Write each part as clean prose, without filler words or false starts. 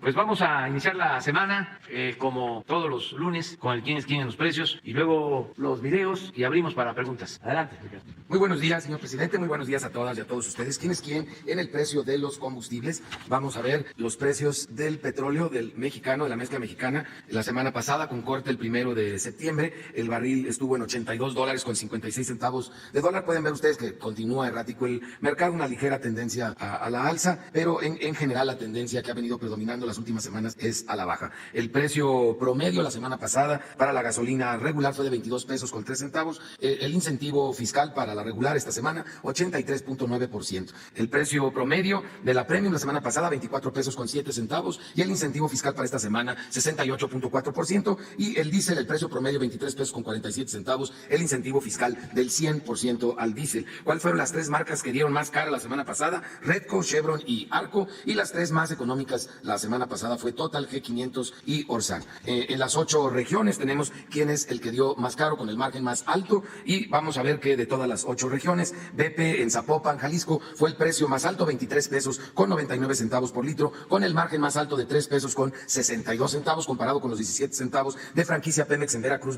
Pues vamos a iniciar la semana, como todos los lunes, con el quién es quién en los precios y luego los videos y abrimos para preguntas. Adelante, Ricardo. Muy buenos días, señor presidente. Muy buenos días a todas y a todos ustedes. ¿Quién es quién en el precio de los combustibles? Vamos a ver los precios del petróleo del mexicano, de la mezcla mexicana. La semana pasada, con corte el 1 de septiembre, el barril estuvo en $82 con 56 centavos de dólar. Pueden ver ustedes que continúa errático el mercado, una ligera tendencia a la alza, pero en general la tendencia que ha venido predominando las últimas semanas es a la baja. El precio promedio la semana pasada para la gasolina regular fue de 22 pesos con 3 centavos. El incentivo fiscal para la regular esta semana, 83.9%. El precio promedio de la premium la semana pasada, 24 pesos con 7 centavos. Y el incentivo fiscal para esta semana, 68.4%. Y el diésel, el precio promedio, 23 pesos con 47 centavos. El incentivo fiscal del 100% al diésel. ¿Cuáles fueron las tres marcas que dieron más cara la semana pasada? Redco, Chevron y Arco. Y las tres más económicas la semana pasada fue Total, G500 y Orsan. En las 8 regiones tenemos quién es el que dio más caro con el margen más alto. Y vamos a ver que de todas las 8 regiones, BP en Zapopan, Jalisco, fue el precio más alto, 23 pesos con 99 centavos por litro, con el margen más alto de 3 pesos con 62 centavos, comparado con los 17 centavos de franquicia Pemex en Veracruz,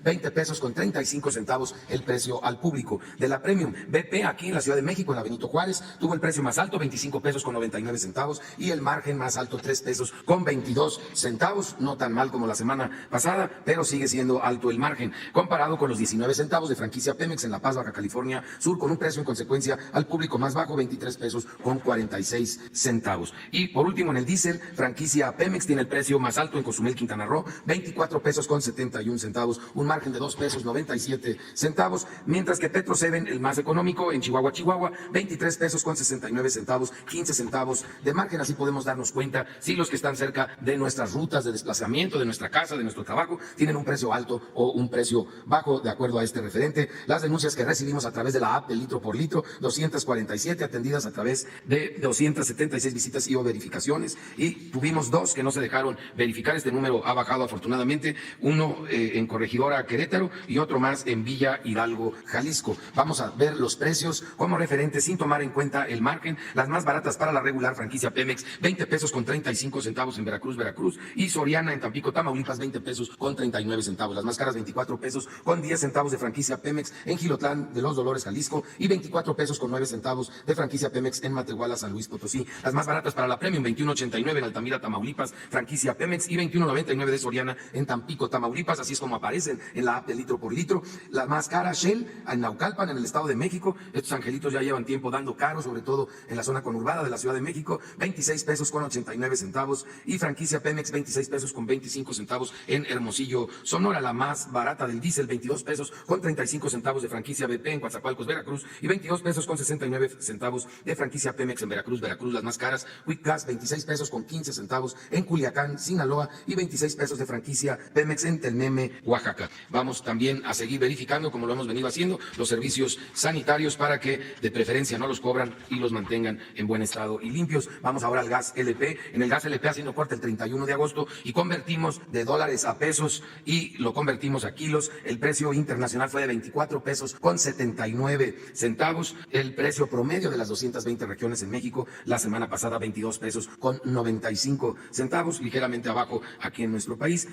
20 pesos con 35 centavos el precio al público. De la Premium, BP aquí en la Ciudad de México, en la Benito Juárez, tuvo el precio más alto, 25 pesos con 99 centavos, y el margen más alto, 3 pesos con 22 centavos, no tan mal como la semana pasada, pero sigue siendo alto el margen, comparado con los 19 centavos de franquicia Pemex en La Paz, Baja California Sur, con un precio en consecuencia al público más bajo, 23 pesos con 46 centavos. Y por último, en el diésel, franquicia Pemex tiene el precio más alto en Cozumel, Quintana Roo, 24 pesos con 71 centavos, un margen de 2 pesos 97 centavos, mientras que Petro 7, el más económico, en Chihuahua, 23 pesos con 69 centavos, 15 centavos de margen. Así podemos darnos cuenta si los que están cerca de nuestras rutas de desplazamiento, de nuestra casa, de nuestro trabajo, tienen un precio alto o un precio bajo, de acuerdo a este referente. Las denuncias que recibimos a través de la app de litro por litro, 247 atendidas a través de 276 visitas y o verificaciones, y tuvimos 2 que no se dejaron verificar. Este número ha bajado afortunadamente, uno en Corregidora, Querétaro, y otro más en Villa Hidalgo, Jalisco. Vamos a ver los precios como referentes sin tomar en cuenta el margen. Las más baratas para la regular franquicia Pemex, 20 pesos con 35 centavos en Veracruz, y Soriana en Tampico, Tamaulipas, 20 pesos con 39 centavos. Las más caras, 24 pesos con 10 centavos de franquicia Pemex en Gilotlán de los Dolores, Jalisco, y 24 pesos con 9 centavos de franquicia Pemex en Matehuala, San Luis Potosí. Las más baratas para la Premium, 21.89 en Altamira, Tamaulipas, franquicia Pemex, y 21.99 de Soriana en Tampico, Tamaulipas. Así es como aparecen en la app de litro por litro. La más cara, Shell, en Naucalpan, en el Estado de México. Estos angelitos ya llevan tiempo dando caro, sobre todo en la zona conurbada de la Ciudad de México, 26 pesos con 89 centavos, y franquicia Pemex, 26 pesos con 25 centavos en Hermosillo, Sonora. La más barata del diésel, 22 pesos con 35 centavos de franquicia BP en Coatzacoalcos, Veracruz, y 22 pesos con 69 centavos de franquicia Pemex en Veracruz. Las más caras, Quick Gas, 26 pesos con 15 centavos en Culiacán, Sinaloa, y 26 pesos de franquicia Pemex en Telmeme, Oaxaca. Vamos también a seguir verificando, como lo hemos venido haciendo, los servicios sanitarios para que de preferencia no los cobran y los mantengan en buen estado y limpios. Vamos ahora al gas LP. En el gas LP, haciendo corte el 31 de agosto, y convertimos de dólares a pesos y lo convertimos a kilos. El precio internacional fue de 24 pesos con 79 centavos. El precio promedio de las 220 regiones en México la semana pasada, 22 pesos con 95 centavos, ligeramente abajo aquí en nuestro país.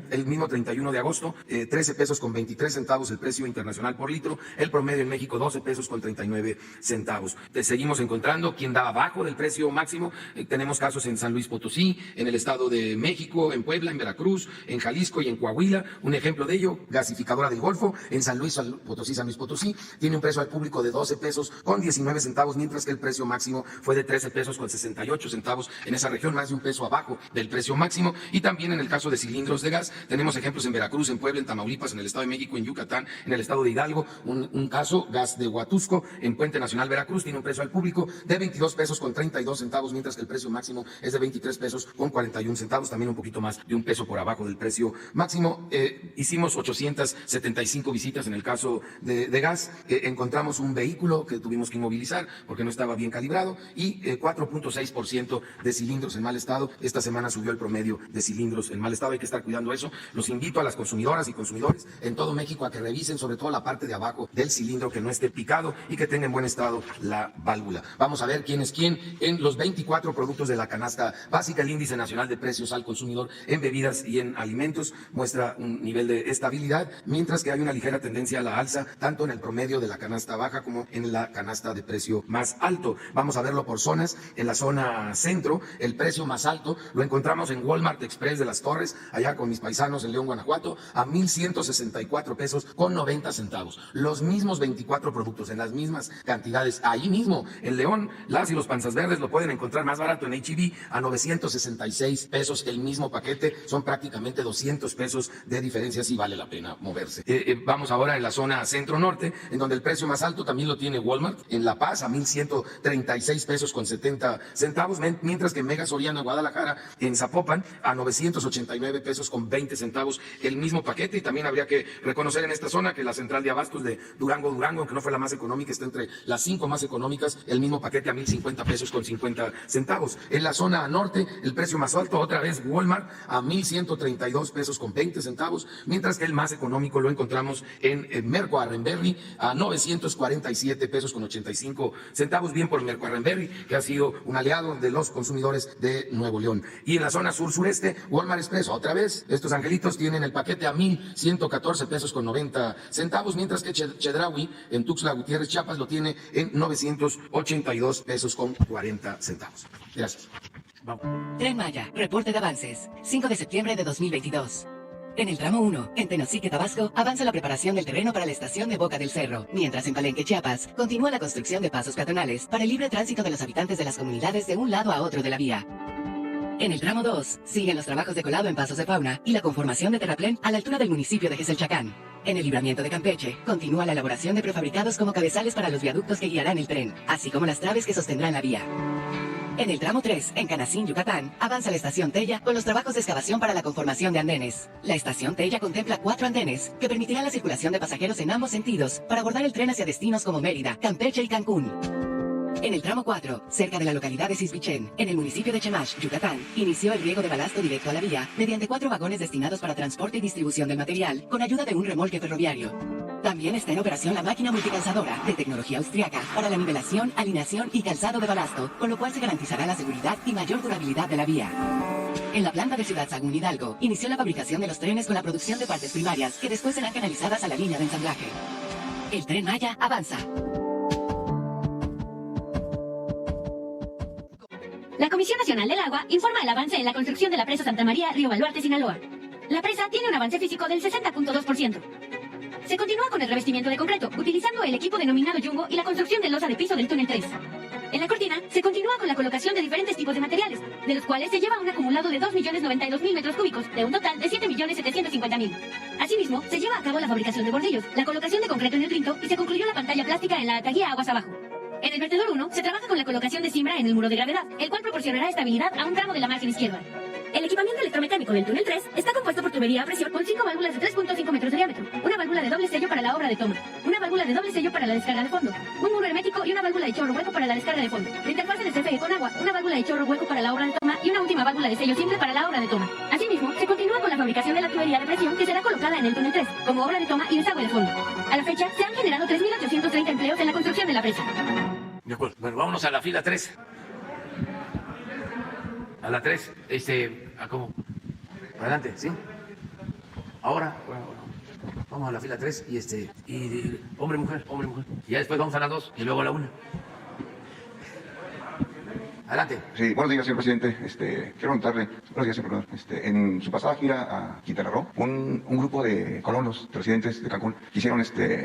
El mismo 31 de agosto, 13 pesos con 23 centavos el precio internacional por litro. El promedio en México, 12 pesos con 39 centavos. Seguimos encontrando quien da abajo del precio máximo. Tenemos casos en San Luis Potosí, en el Estado de México, en Puebla, en Veracruz, en Jalisco y en Coahuila. Un ejemplo de ello, Gasificadora del Golfo, en San Luis Potosí, tiene un precio al público de 12 pesos con 19 centavos, mientras que el precio máximo fue de 13 pesos con 68 centavos en esa región, más de un peso abajo del precio máximo. Y también en el caso de cilindros de gas, tenemos ejemplos en Veracruz, en Puebla, en Tamaulipas, en el Estado de México, en Yucatán, en el Estado de Hidalgo. Un caso, gas de Huatusco, en Puente Nacional, Veracruz, tiene un precio al público de 22 pesos con 32 centavos, mientras que el precio máximo es de 23 pesos con 41 centavos, también un poquito más de un peso por abajo del precio máximo. Hicimos 875 visitas en el caso de gas. Encontramos un vehículo que tuvimos que inmovilizar porque no estaba bien calibrado y 4.6% de cilindros en mal estado. Esta semana subió el promedio de cilindros en mal estado. Hay que estar cuidando eso. Los invito a las consumidoras y consumidores en todo México a que revisen sobre todo la parte de abajo del cilindro, que no esté picado y que tenga en buen estado la válvula. Vamos a ver quién es quién en los 24 productos de la canasta básica. El índice nacional de precios al consumidor en bebidas y en alimentos muestra un nivel de estabilidad, mientras que hay una ligera tendencia a la alza tanto en el promedio de la canasta baja como en la canasta de precio más alto. Vamos a verlo por zonas. En la zona centro, el precio más alto lo encontramos en Walmart Express de las Torres, allá con mis paisanos en León, Guanajuato, a 1,164 pesos con 90 centavos. Los mismos 24 productos en las mismas cantidades. Ahí mismo, en León, las y los panzas verdes lo pueden encontrar más barato en H-E-B a 966 pesos el mismo paquete. Son prácticamente 200 pesos de diferencia, sí vale la pena moverse. Vamos ahora en la zona centro-norte, en donde el precio más alto también lo tiene Walmart, en La Paz a 1,136 pesos con 70 centavos, mientras que en Mega Soriana, Guadalajara, en Zapopan, a 989 pesos con 20 centavos el mismo paquete. Y también habría que reconocer en esta zona que la central de abastos de Durango, aunque no fue la más económica, está entre las 5 más económicas, el mismo paquete a 1,050 pesos con 50 centavos. En la zona norte, el precio más alto, otra vez Walmart, a 1,132 pesos con 20 centavos, mientras que el más económico lo encontramos en Merco Arrenberry a 947 pesos con 85 centavos, bien por Merco Arrenberry, que ha sido un aliado de los consumidores de Nuevo León. Y en la zona sur-sureste, Walmart Express, otra vez, estos angelitos tienen el paquete a 1,114 pesos con 90 centavos, mientras que Chedraui, en Tuxtla Gutiérrez, Chiapas, lo tiene en 982 pesos con 40 centavos. Gracias. Vamos. Tren Maya, reporte de avances, 5 de septiembre de 2022. En el tramo 1, en Tenosique, Tabasco, avanza la preparación del terreno para la estación de Boca del Cerro, mientras en Palenque, Chiapas, continúa la construcción de pasos peatonales para el libre tránsito de los habitantes de las comunidades de un lado a otro de la vía. En el tramo 2, siguen los trabajos de colado en Pasos de Fauna y la conformación de terraplén a la altura del municipio de Geselchacán. En el libramiento de Campeche, continúa la elaboración de prefabricados como cabezales para los viaductos que guiarán el tren, así como las traves que sostendrán la vía. En el tramo 3, en Canacín, Yucatán, avanza la estación Tella con los trabajos de excavación para la conformación de andenes. La estación Tella contempla 4 andenes que permitirán la circulación de pasajeros en ambos sentidos para abordar el tren hacia destinos como Mérida, Campeche y Cancún. En el tramo 4, cerca de la localidad de Cisbichén, en el municipio de Chemash, Yucatán, inició el riego de balasto directo a la vía mediante 4 vagones destinados para transporte y distribución del material con ayuda de un remolque ferroviario. También está en operación la máquina multicalzadora de tecnología austriaca para la nivelación, alineación y calzado de balasto, con lo cual se garantizará la seguridad y mayor durabilidad de la vía. En la planta de Ciudad Sagún, Hidalgo, inició la fabricación de los trenes con la producción de partes primarias que después serán canalizadas a la línea de ensamblaje. El Tren Maya avanza. La Comisión Nacional del Agua informa el avance en la construcción de la presa Santa María, Río Baluarte, Sinaloa. La presa tiene un avance físico del 60.2%. Se continúa con el revestimiento de concreto, utilizando el equipo denominado Jumbo y la construcción de losa de piso del túnel 3. En la cortina, se continúa con la colocación de diferentes tipos de materiales, de los cuales se lleva un acumulado de 2.092.000 metros cúbicos, de un total de 7.750.000. Asimismo, se lleva a cabo la fabricación de bordillos, la colocación de concreto en el plinto y se concluyó la pantalla plástica en la ataguía aguas abajo. En el vertedor 1, se trabaja con la colocación de cimbra en el muro de gravedad, el cual proporcionará estabilidad a un tramo de la margen izquierda. El equipamiento electromecánico del túnel 3 está compuesto por tubería a presión con 5 válvulas de 3.5 metros de diámetro, una válvula de doble sello para la obra de toma, una válvula de doble sello para la descarga de fondo, un muro hermético y una válvula de chorro hueco para la descarga de fondo, la interfase de CFE con agua, una válvula de chorro hueco para la obra de toma y una última válvula de sello simple para la obra de toma. Asimismo, se continúa con la fabricación de la tubería de presión que será colocada en el túnel 3, como obra de toma y desagüe de fondo. A la fecha, se han generado 3.830 empleos en la construcción de la presa. De acuerdo. Bueno, vámonos a la fila 3. A la 3, ¿a cómo? Adelante, ¿sí? Ahora, bueno, vamos a la fila 3 y hombre, mujer. Y ya después vamos a la 2 y luego a la 1. Adelante. Sí, buenos días, señor presidente. Quiero preguntarle, buenos días, señor presidente. En su pasada gira a Quintana Roo, un grupo de colonos residentes de Cancún quisieron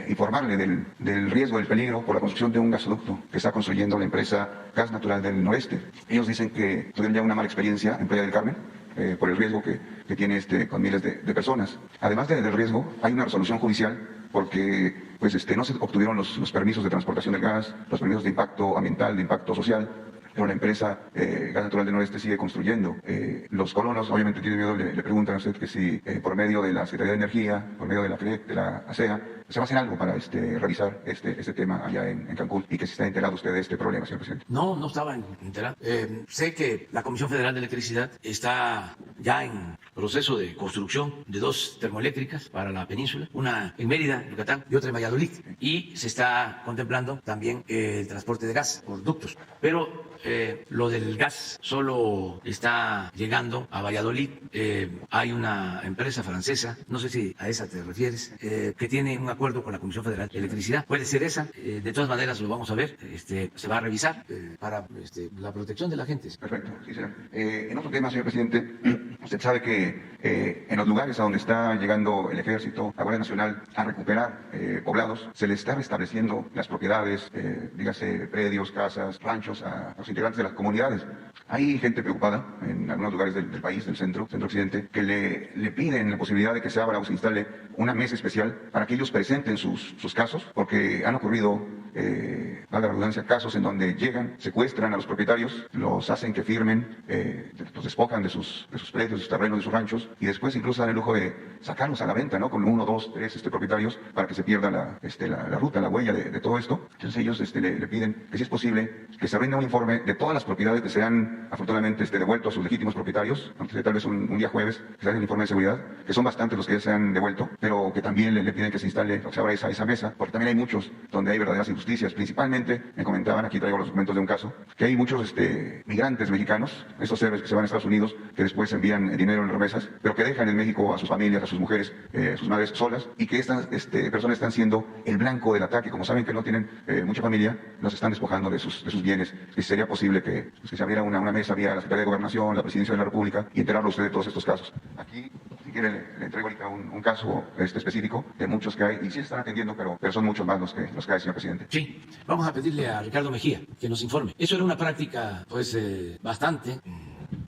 informarle del riesgo, del peligro por la construcción de un gasoducto que está construyendo la empresa Gas Natural del Noreste. Ellos dicen que tuvieron ya una mala experiencia en Playa del Carmen por el riesgo que tiene con miles de personas. Además del riesgo, hay una resolución judicial porque no se obtuvieron los permisos de transportación del gas, los permisos de impacto ambiental, de impacto social. pero la empresa Gas Natural del Noreste sigue construyendo. Los colonos obviamente tienen miedo, le preguntan a usted que si por medio de la Secretaría de Energía, por medio de la FREC, de la ASEA, se va a hacer algo para revisar este tema allá en Cancún, y que si está enterado usted de este problema, señor presidente. No, no estaba enterado. Sé que la Comisión Federal de Electricidad está ya en proceso de construcción de 2 termoeléctricas para la península, una en Mérida, Yucatán, y otra en Valladolid. Y se está contemplando también el transporte de gas por ductos. Pero lo del gas solo está llegando a Valladolid. Hay una empresa francesa, no sé si a esa te refieres, que tiene un acuerdo con la Comisión Federal de Electricidad. Puede ser esa. De todas maneras lo vamos a ver. Se va a revisar para la protección de la gente. Perfecto, sí, señor. En otro tema, señor presidente, usted sabe que en los lugares a donde está llegando el Ejército, la Guardia Nacional, a recuperar poblados, se le está restableciendo las propiedades, dígase predios, casas, ranchos a los integrantes de las comunidades. Hay gente preocupada en algunos lugares del país, del centro-occidente, que le piden la posibilidad de que se abra o se instale una mesa especial para que ellos presenten sus casos, porque han ocurrido, valga la redundancia, casos en donde llegan, secuestran a los propietarios, los hacen que firmen, los despojan de sus predios, de sus terrenos, de sus ranchos, y después incluso dan el lujo de sacarlos a la venta, ¿no? Con 1, 2, 3 propietarios, para que se pierda la ruta, la huella de todo esto. Entonces ellos le piden que si es posible que se rinda un informe de todas las propiedades que se han afortunadamente devuelto a sus legítimos propietarios, aunque tal vez un día jueves que se haga el informe de seguridad, que son bastantes los que ya se han devuelto, pero que también le piden que se instale o que se abra esa mesa, porque también hay muchos donde hay verdaderas injusticias. Principalmente, me comentaban, aquí traigo los documentos de un caso, que hay muchos migrantes mexicanos, esos héroes que se van a Estados Unidos, que después envían dinero en remesas, pero que dejan en México a sus familias, a sus mujeres, a sus madres solas, y que estas personas están siendo el blanco del ataque. Como saben que no tienen mucha familia, los están despojando de sus bienes. Y sería posible que se abriera una mesa vía la Secretaría de Gobernación, la Presidencia de la República, y enterarlo usted de todos estos casos. Aquí, si quiere, le entrego ahorita un caso específico de muchos que hay, y sí están atendiendo, pero son muchos más los que hay, señor presidente. Sí, vamos a pedirle a Ricardo Mejía que nos informe. Eso era una práctica, bastante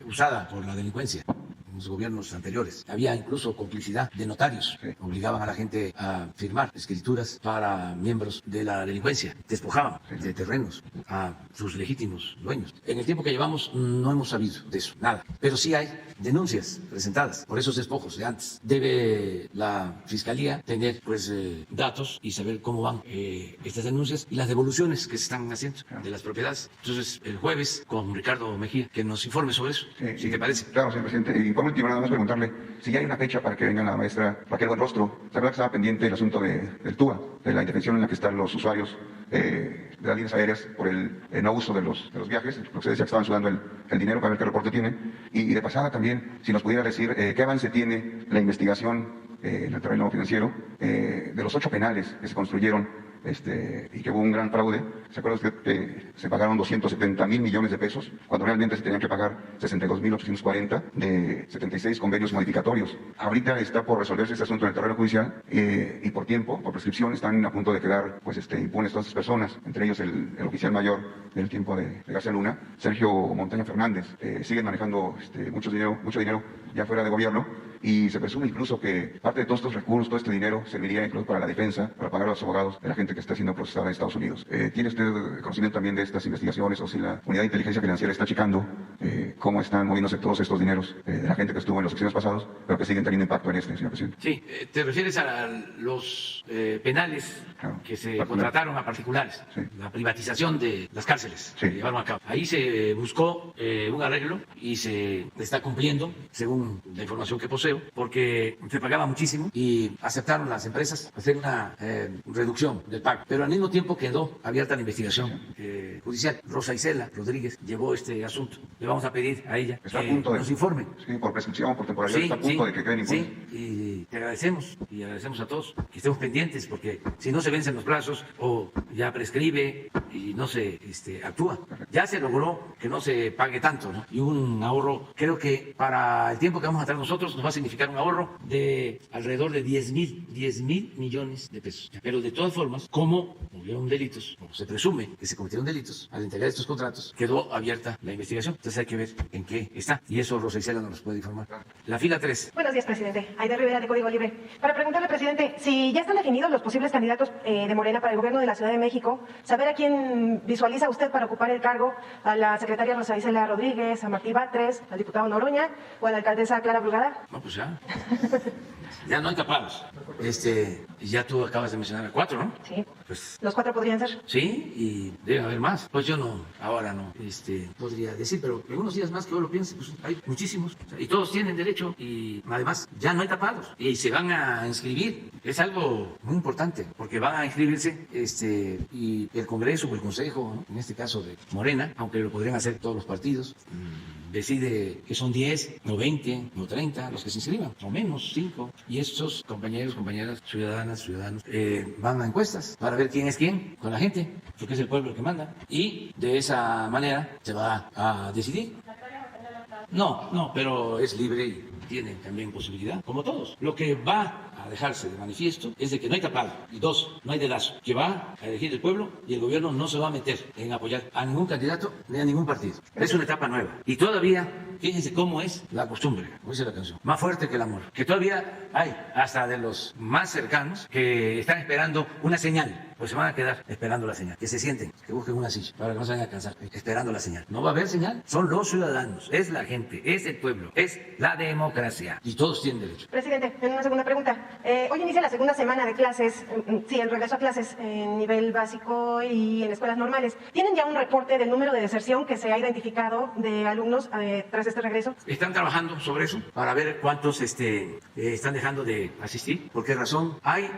usada por la delincuencia en los gobiernos anteriores. Había incluso complicidad de notarios. Sí. Obligaban a la gente a firmar escrituras para miembros de la delincuencia. Despojaban de terrenos a sus legítimos dueños. En el tiempo que llevamos no hemos sabido de eso, nada. Pero sí hay denuncias presentadas por esos despojos de antes. Debe la Fiscalía tener datos y saber cómo van estas denuncias y las devoluciones que se están haciendo de las propiedades. Entonces, el jueves con Ricardo Mejía, que nos informe sobre eso, si te parece. Claro, señor presidente. Y por último, nada más preguntarle si ya hay una fecha para que venga la maestra Raquel Buenrostro. ¿Se acuerda que estaba pendiente el asunto del TUA, de la intervención en la que están los usuarios de las líneas aéreas por el no uso de los viajes? Lo que se decía que estaban sudando el dinero para ver qué reporte tiene. Y de pasada también, si nos pudiera decir qué avance tiene la investigación en el terreno financiero de los 8 penales que se construyeron y que hubo un gran fraude. ¿Se acuerda usted que se pagaron 270,000 millones de pesos cuando realmente se tenían que pagar 62,840 de 76 convenios modificatorios? Ahorita está por resolverse este asunto en el terreno judicial y por tiempo, por prescripción, están a punto de quedar impunes todas estas personas, entre ellos el oficial mayor del tiempo de García Luna, Sergio Montaña Fernández. Siguen manejando mucho dinero ya fuera de gobierno, y se presume incluso que parte de todos estos recursos, todo este dinero, serviría incluso para la defensa, para pagar a los abogados de la gente que está siendo procesada en Estados Unidos. ¿Tiene usted conocimiento también de estas investigaciones, o si la Unidad de Inteligencia Financiera está checando cómo están moviéndose todos estos dineros de la gente que estuvo en los sexenios pasados, pero que siguen teniendo impacto en señor presidente? Sí, te refieres a los penales que se contrataron a particulares, sí. La privatización de las cárceles que llevaron a cabo. Ahí se buscó un arreglo y se está cumpliendo, según la información que poseo, porque se pagaba muchísimo y aceptaron las empresas hacer una reducción del pago. Pero al mismo tiempo quedó abierta la investigación judicial. Rosa Isela Rodríguez llevó este asunto. Le vamos a pedir a ella está que nos informe. Sí, por prescripción, por temporalidad, está a punto de que queden impunes. Sí, y te agradecemos, y agradecemos a todos que estemos pendientes, porque si no se vencen los plazos o ya prescribe y no se actúa. Ya se logró que no se pague tanto, ¿no? Y un ahorro, creo que para el tiempo que vamos a estar nosotros nos va a servir significar un ahorro de alrededor de 10 mil millones de pesos. Pero de todas formas, como hubieron delitos, como se presume que se cometieron delitos al entregar estos contratos, quedó abierta la investigación. Entonces hay que ver en qué está. Y eso Rosa Isela nos puede informar. La fila 3. Buenos días, presidente. Aida Rivera, de Código Libre. Para preguntarle, presidente, si ya están definidos los posibles candidatos de Morena para el gobierno de la Ciudad de México, saber a quién visualiza usted para ocupar el cargo, a la secretaria Rosa Isela Rodríguez, a Martí Batres, al diputado Noroña o a la alcaldesa Clara Brugada. No, pues ya. Ya no hay tapados. Ya tú acabas de mencionar a 4, ¿no? Sí. Pues ¿Los 4 podrían ser? sí, y debe haber más. Pues yo no, ahora no, podría decir, pero en unos días más que yo lo piense, pues hay muchísimos. O sea, y todos tienen derecho y además ya no hay tapados y se van a inscribir. Es algo muy importante porque van a inscribirse y el Congreso o el Consejo, ¿no? En este caso de Morena, aunque lo podrían hacer todos los partidos, decide que son 10, o 20, o 30 los que se inscriban, o menos 5. Y estos compañeros, compañeras, ciudadanas, ciudadanos, van a encuestas para ver quién es quién con la gente, porque es el pueblo el que manda. Y de esa manera se va a decidir. No, pero es libre y tiene también posibilidad, como todos. Lo que va a dejarse de manifiesto es de que no hay tapado, y 2, no hay dedazo, que va a elegir el pueblo y el gobierno no se va a meter en apoyar a ningún candidato ni a ningún partido. Es una etapa nueva. Y todavía, fíjense cómo es la costumbre, como dice la canción, más fuerte que el amor, que todavía hay hasta de los más cercanos que están esperando una señal. Pues se van a quedar esperando la señal, que se sienten, que busquen una silla para que no se vayan a cansar, esperando la señal. No va a haber señal, son los ciudadanos, es la gente, es el pueblo, es la democracia y todos tienen derecho. Presidente, en una segunda pregunta. Hoy inicia la segunda semana de clases, el regreso a clases en nivel básico y en escuelas normales. ¿Tienen ya un reporte del número de deserción que se ha identificado de alumnos tras este regreso? Están trabajando sobre eso para ver cuántos están dejando de asistir. ¿Por qué razón? Hay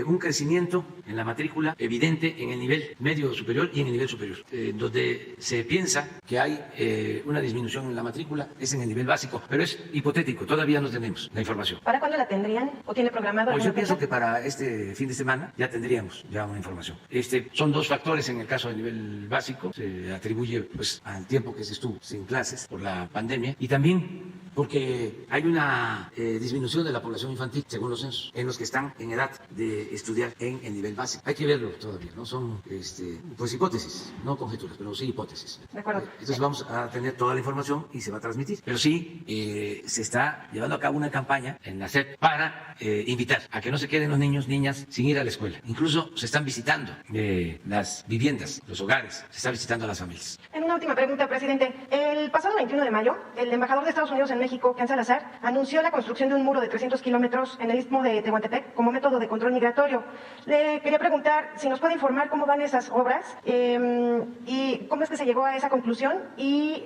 un crecimiento en la matrícula evidente en el nivel medio superior y en el nivel superior. Donde se piensa que hay una disminución en la matrícula es en el nivel básico, pero es hipotético, todavía no tenemos la información. ¿Para cuándo la tendrían o tiene programado? Pues yo pienso que para este fin de semana ya tendríamos ya una información. Son 2 factores en el caso del nivel básico, se atribuye pues al tiempo que se estuvo sin clases por la pandemia y también porque hay una disminución de la población infantil, según los censos, en los que están en edad de estudiar en el nivel básico. Hay que verlo todavía, ¿no? Son pues hipótesis, no conjeturas, pero sí hipótesis. De acuerdo. Entonces vamos a tener toda la información y se va a transmitir. Pero sí se está llevando a cabo una campaña en la SEP para invitar a que no se queden los niños, niñas sin ir a la escuela. Incluso se están visitando las viviendas, los hogares, se está visitando a las familias. En una última pregunta, presidente. El pasado 21 de mayo, el embajador de Estados Unidos en México, Ken Salazar, anunció la construcción de un muro de 300 kilómetros en el istmo de Tehuantepec como método de control migratorio. Le quería preguntar si nos puede informar cómo van esas obras y cómo es que se llegó a esa conclusión y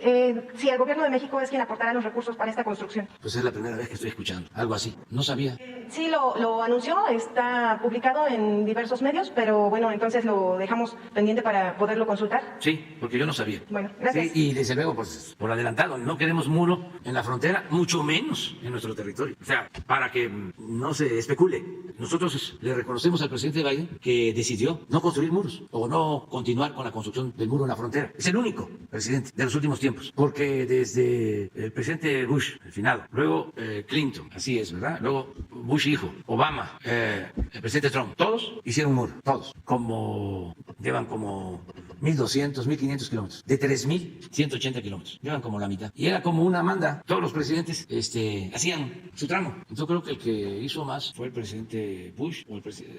si el gobierno de México es quien aportará los recursos para esta construcción. Pues es la primera vez que estoy escuchando algo así. No sabía. Sí, lo anunció, está publicado en diversos medios, pero bueno, entonces lo dejamos pendiente para poderlo consultar. Sí, porque yo no sabía. Bueno, gracias. Sí, y desde luego, pues por adelantado, no queremos muro en la frontera, mucho menos en nuestro territorio. O sea, para que no se especule. Nosotros le reconocemos al presidente Biden que decidió no construir muros o no continuar con la construcción del muro en la frontera. Es el único presidente de los últimos tiempos, porque desde el presidente Bush, el finado, luego Clinton, así es, ¿verdad? Luego Bush hijo, Obama, el presidente Trump, todos hicieron un muro, todos, llevan como 1.200, 1.500 kilómetros, de 3.180 kilómetros, llevan como la mitad. Y era como una manda, todos los presidentes hacían su tramo. Yo creo que el que hizo más fue el presidente Bush,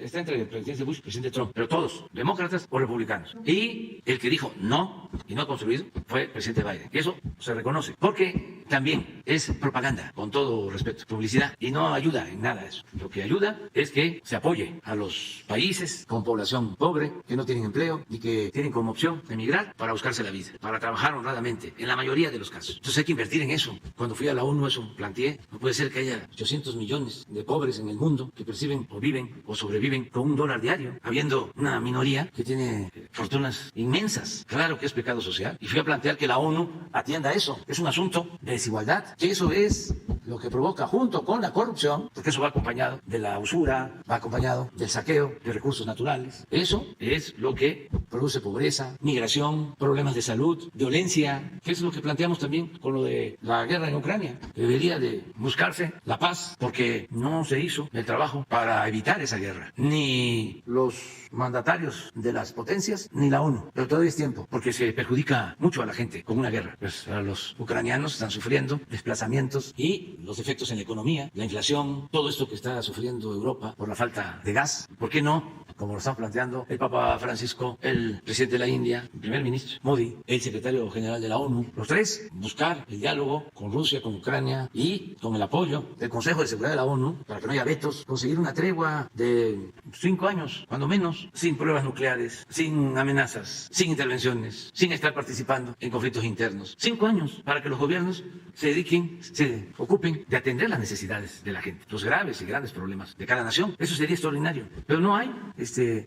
está entre el presidente Bush y el presidente Trump, pero todos, demócratas o republicanos. Y el que dijo no, y no ha construido, fue el presidente Biden. Y eso se reconoce, porque también es propaganda, con todo respeto, publicidad, y no ayuda en nada eso. Lo que ayuda es que se apoye a los países con población pobre, que no tienen empleo y que tienen como opción emigrar para buscarse la vida, para trabajar honradamente, en la mayoría de los casos. Entonces hay que invertir en eso. Cuando fui a la ONU eso planteé, no puede ser que haya 800 millones de pobres en el mundo que perciben o viven o sobreviven con $1 diario, habiendo una minoría que tiene fortunas inmensas. Claro que es pecado social. Y fui a plantear que la ONU atienda eso. Es un asunto de desigualdad, que eso es lo que provoca, junto con la corrupción, porque eso va acompañado de la usura, va acompañado del saqueo de recursos naturales. Eso es lo que produce pobreza, migración, problemas de salud, violencia, que es lo que planteamos también con lo de la guerra en Ucrania. Debería de buscarse la paz porque no se hizo el trabajo para evitar esa guerra. Ni los mandatarios de las potencias ni la ONU. Pero todavía es tiempo porque se perjudica mucho a la gente con una guerra. Pues a los ucranianos están sufriendo desplazamientos y los efectos en la economía, la inflación, todo esto que está sufriendo Europa por la falta de gas. ¿Por qué no? Como lo están planteando el Papa Francisco, el presidente de la India, el primer ministro Modi, el secretario general de la ONU, los tres, buscar el diálogo con Rusia, con Ucrania y con el apoyo del Consejo de Seguridad de la ONU para que no haya vetos, conseguir una tregua de 5 años, cuando menos, sin pruebas nucleares, sin amenazas, sin intervenciones, sin estar participando en conflictos internos. 5 años para que los gobiernos se dediquen, se ocupen de atender las necesidades de la gente, los graves y grandes problemas de cada nación. Eso sería extraordinario, pero no hay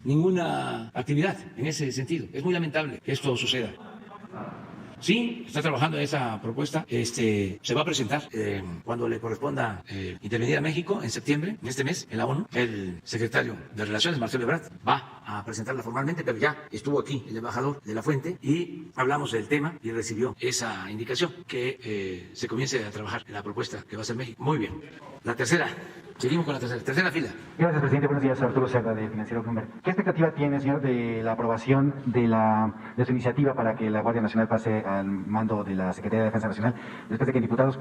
ninguna actividad en ese sentido. Es muy lamentable que esto suceda. Sí, está trabajando en esa propuesta. Se va a presentar cuando le corresponda intervenir a México en septiembre, en este mes, en la ONU. El secretario de Relaciones, Marcelo Ebrard, va a presentarla formalmente, pero ya estuvo aquí el embajador de la Fuente y hablamos del tema y recibió esa indicación que se comience a trabajar en la propuesta que va a hacer México. Muy bien. La tercera. Seguimos con la tercera fila. Gracias, presidente. Buenos días, Arturo Serra, de Financiero Bloomberg. ¿Qué expectativa tiene, señor, de la aprobación de su iniciativa para que la Guardia Nacional pase al mando de la Secretaría de Defensa Nacional? Después de que en diputados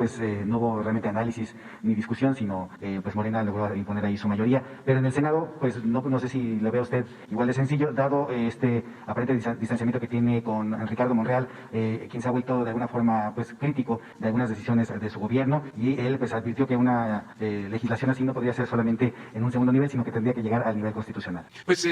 no hubo realmente análisis ni discusión, sino pues Morena logró imponer ahí su mayoría. Pero en el Senado, pues no sé si le ve a usted igual de sencillo, dado aparente distanciamiento que tiene con Ricardo Monreal, quien se ha vuelto de alguna forma pues crítico de algunas decisiones de su gobierno, y él pues advirtió que una legislación así no podría ser solamente en un segundo nivel, sino que tendría que llegar al nivel constitucional. Pues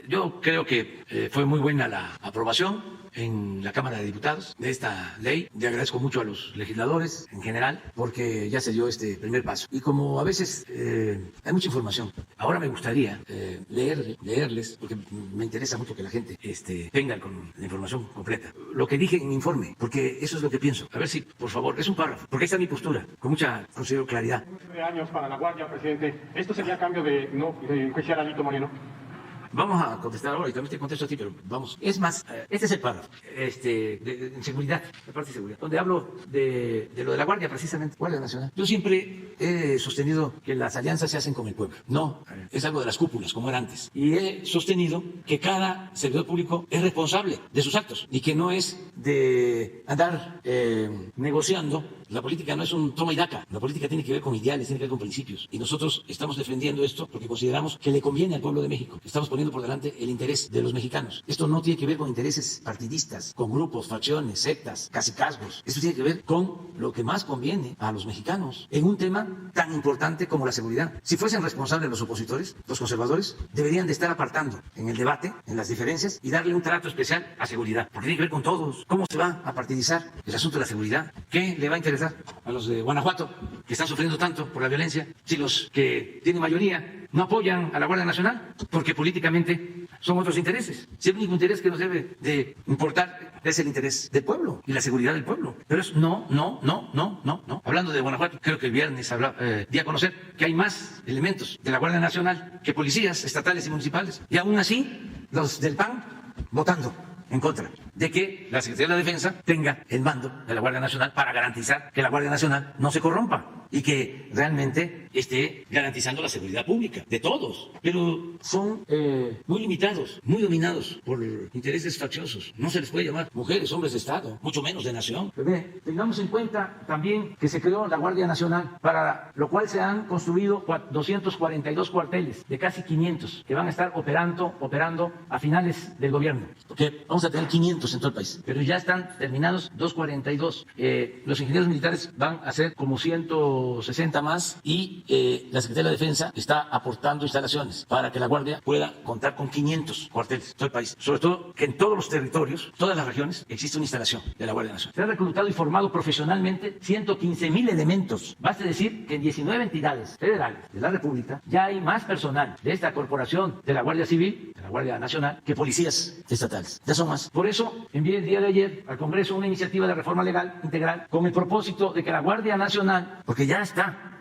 yo creo que fue muy buena la aprobación en la Cámara de Diputados de esta ley. Le agradezco mucho a los legisladores en general porque ya se dio este primer paso. Y como a veces hay mucha información, ahora me gustaría leerles, porque me interesa mucho que la gente tenga con la información completa. Lo que dije en mi informe, porque eso es lo que pienso. A ver si, por favor, es un párrafo, porque ahí está mi postura, con mucha, considero, claridad. 9 años para la Guardia, presidente. ¿Esto sería cambio de enjuiciar a Alito Moreno? Vamos a contestar ahora y también te contesto a ti, pero vamos. Es más, este es el párrafo en seguridad, la parte de seguridad, donde hablo de lo de la Guardia, precisamente, Guardia Nacional. Yo siempre he sostenido que las alianzas se hacen con el pueblo, no es algo de las cúpulas, como era antes. Y he sostenido que cada servidor público es responsable de sus actos y que no es de andar negociando. La política no es un toma y daca, la política tiene que ver con ideales, tiene que ver con principios. Y nosotros estamos defendiendo esto porque consideramos que le conviene al pueblo de México. Estamos poniendo por delante el interés de los mexicanos. Esto no tiene que ver con intereses partidistas, con grupos, facciones, sectas, cacicazgos. Esto tiene que ver con lo que más conviene a los mexicanos en un tema tan importante como la seguridad. Si fuesen responsables los opositores, los conservadores, deberían de estar apartando en el debate, en las diferencias, y darle un trato especial a seguridad. Porque tiene que ver con todos. ¿Cómo se va a partidizar el asunto de la seguridad? ¿Qué le va a interesar a los de Guanajuato, que están sufriendo tanto por la violencia, si los que tienen mayoría no apoyan a la Guardia Nacional? Porque políticamente son otros intereses. Si el único interés que nos debe de importar es el interés del pueblo y la seguridad del pueblo. Pero es no. Hablando de Guanajuato, creo que el viernes di a conocer que hay más elementos de la Guardia Nacional que policías estatales y municipales. Y aún así, los del PAN votando en contra de que la Secretaría de la Defensa tenga el mando de la Guardia Nacional para garantizar que la Guardia Nacional no se corrompa y que realmente esté garantizando la seguridad pública de todos. Pero son muy limitados, muy dominados por intereses facciosos. No se les puede llamar mujeres, hombres de Estado, mucho menos de nación. Pero tengamos en cuenta también que se creó la Guardia Nacional, para lo cual se han construido 242 cuarteles de casi 500 que van a estar operando a finales del gobierno. Porque vamos a tener 500 en todo el país, pero ya están terminados 242. Los ingenieros militares van a ser como 160 más y la Secretaría de la Defensa está aportando instalaciones para que la Guardia pueda contar con 500 cuarteles en todo el país. Sobre todo que en todos los territorios, todas las regiones, existe una instalación de la Guardia Nacional. Se ha reclutado y formado profesionalmente 115,000 elementos. Basta decir que en 19 entidades federales de la República ya hay más personal de esta corporación de la Guardia Civil, de la Guardia Nacional, que policías estatales. Ya son más. Por eso envié el día de ayer al Congreso una iniciativa de reforma legal integral con el propósito de que la Guardia Nacional, porque ya está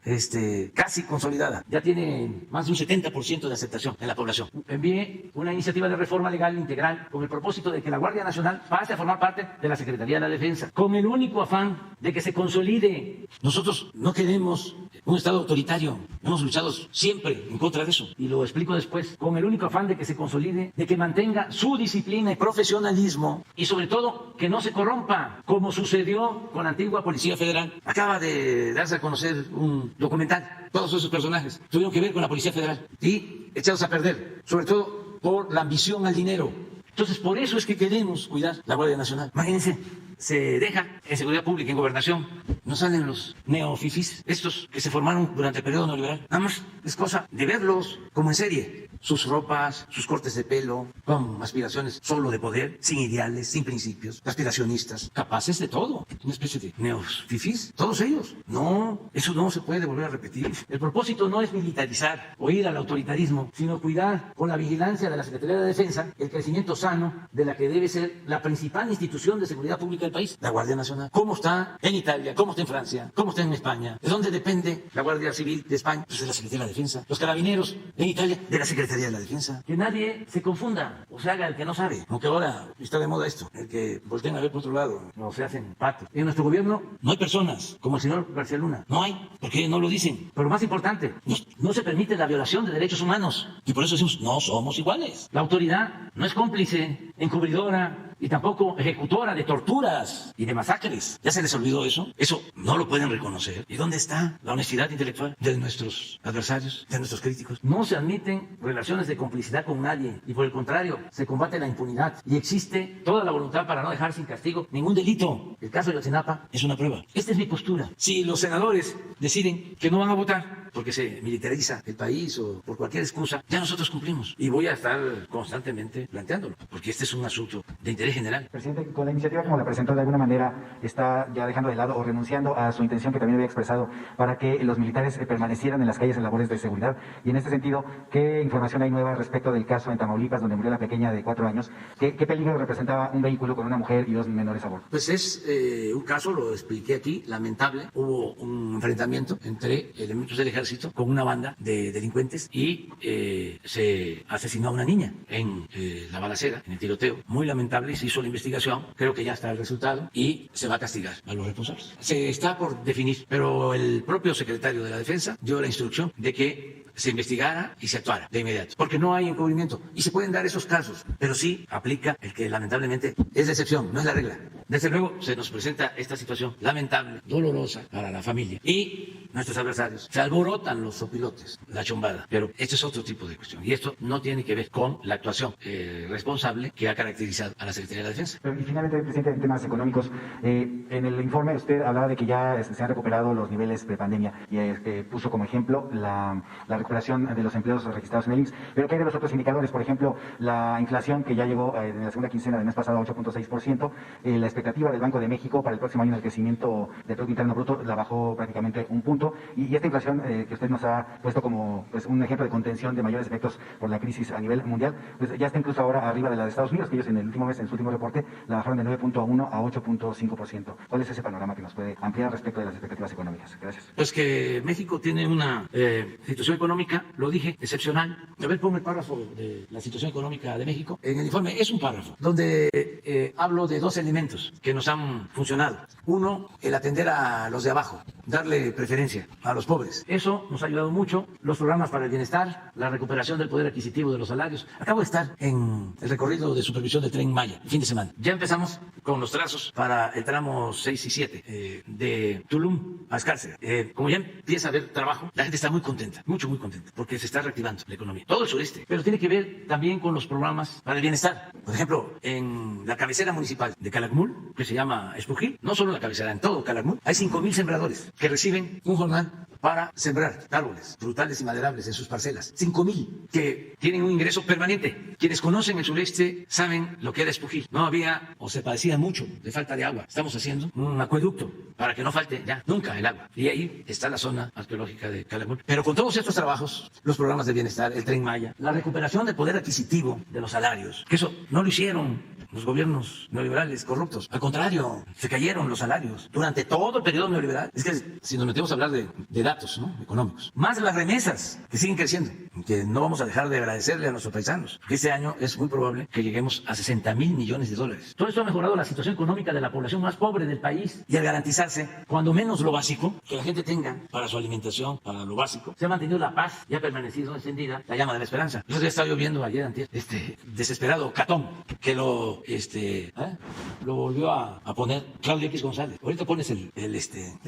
casi consolidada. Ya tiene más de un 70% de aceptación en la población. Envié una iniciativa de reforma legal integral con el propósito de que la Guardia Nacional pase a formar parte de la Secretaría de la Defensa, con el único afán de que se consolide. Nosotros no queremos un Estado autoritario. Hemos luchado siempre en contra de eso. Y lo explico después. Con el único afán de que se consolide, de que mantenga su disciplina y profesionalismo y sobre todo que no se corrompa, como sucedió con la antigua Policía Federal. Acaba de darse a conocer un documental. Todos esos personajes tuvieron que ver con la Policía Federal y echados a perder, sobre todo por la ambición al dinero. Entonces, por eso es que queremos cuidar la Guardia Nacional. Imagínense, se deja en seguridad pública, en gobernación, no salen los neofifís, estos que se formaron durante el periodo neoliberal. Nada más es cosa de verlos como en serie. Sus ropas, sus cortes de pelo, con aspiraciones solo de poder, sin ideales, sin principios, aspiracionistas, capaces de todo. Una especie de neofifís, todos ellos. No, eso no se puede volver a repetir. El propósito no es militarizar o ir al autoritarismo, sino cuidar con la vigilancia de la Secretaría de Defensa el crecimiento sano de la que debe ser la principal institución de seguridad pública del país, la Guardia Nacional. ¿Cómo está en Italia? ¿Cómo está en Francia? ¿Cómo está en España? ¿De dónde depende la Guardia Civil de España? Pues de la Secretaría de la Defensa. Los carabineros en Italia, de la Secretaría de la Defensa. Que nadie se confunda o se haga el que no sabe. Aunque ahora está de moda esto, el que volteen a ver por otro lado o se hacen patos. En nuestro gobierno no hay personas como el señor García Luna. No hay, porque no lo dicen. Pero lo más importante, no se permite la violación de derechos humanos. Y por eso decimos, no somos iguales. La autoridad no es cómplice, encubridora y tampoco ejecutora de torturas y de masacres. ¿Ya se les olvidó eso? Eso no lo pueden reconocer. ¿Y dónde está la honestidad intelectual de nuestros adversarios, de nuestros críticos? No se admiten relaciones de complicidad con nadie y por el contrario, se combate la impunidad y existe toda la voluntad para no dejar sin castigo ningún delito. El caso de Ayotzinapa es una prueba. Esta es mi postura. Si los senadores deciden que no van a votar porque se militariza el país o por cualquier excusa, ya nosotros cumplimos. Y voy a estar constantemente planteándolo, porque este es un asunto de interés general. Presidente, con la iniciativa como la presentó, de alguna manera está ya dejando de lado o renunciando a su intención que también había expresado para que los militares permanecieran en las calles en labores de seguridad. Y en este sentido, ¿qué información hay nueva respecto del caso en Tamaulipas, donde murió la pequeña de 4 años? ¿Qué peligro representaba un vehículo con una mujer y 2 menores a bordo? Pues es un caso, lo expliqué aquí, lamentable. Hubo un enfrentamiento entre elementos del ejército con una banda de delincuentes y se asesinó a una niña en la balacera, en el tiroteo. Muy lamentable, se hizo la investigación, creo que ya está el resultado y se va a castigar a los responsables. Se está por definir, pero el propio secretario de la Defensa dio la instrucción de que se investigara y se actuara de inmediato, porque no hay encubrimiento y se pueden dar esos casos, pero sí aplica el que lamentablemente es la excepción, no es la regla. Desde luego se nos presenta esta situación lamentable, dolorosa para la familia y nuestros adversarios. Se alborotan los sopilotes, la chombada, pero este es otro tipo de cuestión y esto no tiene que ver con la actuación responsable que ha caracterizado a la Secretaría de la Defensa. Y finalmente, presidente, en temas económicos, en el informe usted hablaba de que ya se han recuperado los niveles prepandemia y puso como ejemplo la recuperación de los empleos registrados en el IMSS, pero ¿qué hay de los otros indicadores? Por ejemplo, la inflación que ya llegó en la segunda quincena del mes pasado a 8.6%, la expectativa del Banco de México para el próximo año en el crecimiento del Producto Interno Bruto la bajó prácticamente 1 punto, y esta inflación que usted nos ha puesto como pues, un ejemplo de contención de mayores efectos por la crisis a nivel mundial, pues ya está incluso ahora arriba de la de Estados Unidos, que ellos en el último mes, en su último reporte, la bajaron de 9.1 a 8.5%. ¿Cuál es ese panorama que nos puede ampliar respecto de las expectativas económicas? Gracias. Pues que México tiene una situación económica, lo dije, excepcional. A ver, ponme el párrafo de la situación económica de México. En el informe es un párrafo donde hablo de 2 elementos que nos han funcionado. Uno, el atender a los de abajo, darle preferencia a los pobres. Eso nos ha ayudado mucho. Los programas para el bienestar, la recuperación del poder adquisitivo de los salarios. Acabo de estar en el recorrido de supervisión del Tren Maya, el fin de semana. Ya empezamos con los trazos para el tramo 6 y 7 de Tulum a Escárcega. Como ya empieza a haber trabajo, la gente está muy contenta, muy contenta, porque se está reactivando la economía. Todo el sureste, pero tiene que ver también con los programas para el bienestar. Por ejemplo, en la cabecera municipal de Calakmul, que se llama Espujil, no solo la cabecera, en todo Calakmul, hay 5,000 sembradores que reciben un jornal para sembrar árboles frutales y maderables en sus parcelas. 5,000 que tienen un ingreso permanente. Quienes conocen el sureste saben lo que era Espujil. No había o se padecía mucho de falta de agua. Estamos haciendo un acueducto para que no falte ya nunca el agua. Y ahí está la zona arqueológica de Calakmul. Pero con todos estos trabajos, los programas de bienestar, el Tren Maya, la recuperación del poder adquisitivo de los salarios, que eso no lo hicieron los gobiernos neoliberales corruptos. Al contrario, se cayeron los salarios durante todo el periodo neoliberal. Es que si nos metemos a hablar de datos, ¿no?, económicos, más las remesas que siguen creciendo, que no vamos a dejar de agradecerle a nuestros paisanos, que este año es muy probable que lleguemos a 60,000 millones de dólares. Todo esto ha mejorado la situación económica de la población más pobre del país y al garantizarse, cuando menos lo básico, que la gente tenga para su alimentación, para lo básico, se ha mantenido la paz y ha permanecido encendida la llama de la esperanza. Yo ya estaba lloviendo ayer, antier, desesperado Catón, que lo volvió a poner Claudio X González. Ahorita pones el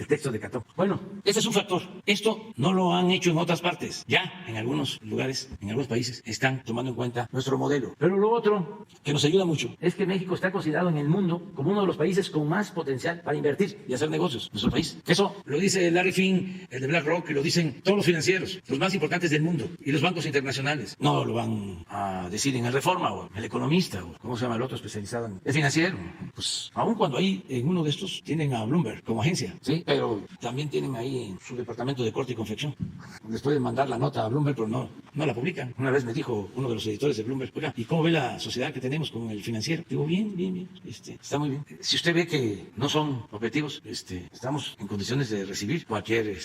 texto de Catón. Bueno, este es un factor. Esto no lo han hecho en otras partes. Ya en algunos lugares, en algunos países, están tomando en cuenta nuestro modelo. Pero lo otro que nos ayuda mucho es que México está considerado en el mundo como uno de los países con más potencial para invertir y hacer negocios. Nuestro país. Eso lo dice Larry Fink, el de BlackRock, y lo dicen todos los financieros, los más importantes del mundo, y los bancos internacionales. No lo van a decir en el Reforma o el Economista o cómo se llama el otro especializado en el financiero. Pues aun cuando ahí en uno de estos tienen a Bloomberg como agencia, sí, pero también tienen ahí su departamento de corte y confección. Les pueden mandar la nota a Bloomberg, pero no la publican. Una vez me dijo uno de los editores de Bloomberg, oiga, ¿y cómo ve la sociedad que tenemos con el financiero? Digo, bien, está muy bien. Si usted ve que no son objetivos, estamos en condiciones de recibir cualquier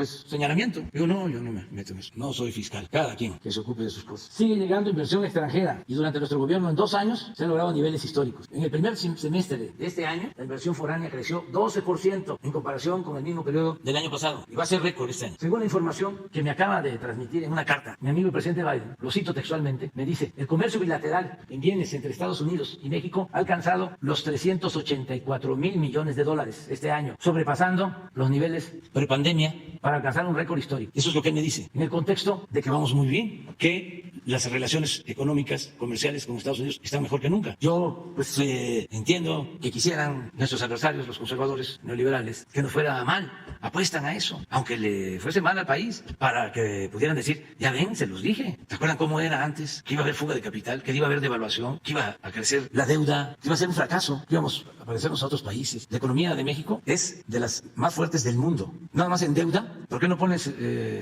señalamiento. Digo, no, yo no me meto en eso. No soy fiscal. Cada quien que se ocupe de sus cosas. Sigue llegando inversión extranjera y durante nuestro gobierno en 2 años se han logrado niveles históricos. En el primer semestre de este año, la inversión foránea creció 12% en comparación con el mismo periodo del año pasado. Y va a ser récord este año. Según la información que me acaba de transmitir en una carta, mi amigo el presidente Biden, lo cito textualmente, me dice, el comercio bilateral en bienes entre Estados Unidos y México ha alcanzado los 384,000 millones de dólares este año, sobrepasando los niveles prepandemia para alcanzar un récord histórico. Eso es lo que él me dice, en el contexto de que vamos muy bien, que las relaciones económicas, comerciales con Estados Unidos están mejor que nunca. Yo entiendo que quisieran nuestros adversarios, los conservadores neoliberales, que nos fuera mal. Apuestan a eso, aunque le fuese mal al país, para que pudieran decir, ya ven, se los dije. ¿Se acuerdan cómo era antes? Que iba a haber fuga de capital, que iba a haber devaluación, que iba a crecer la deuda, que iba a ser un fracaso, que íbamos a parecernos a otros países. La economía de México es de las más fuertes del mundo. Nada más en deuda. ¿Por qué no pones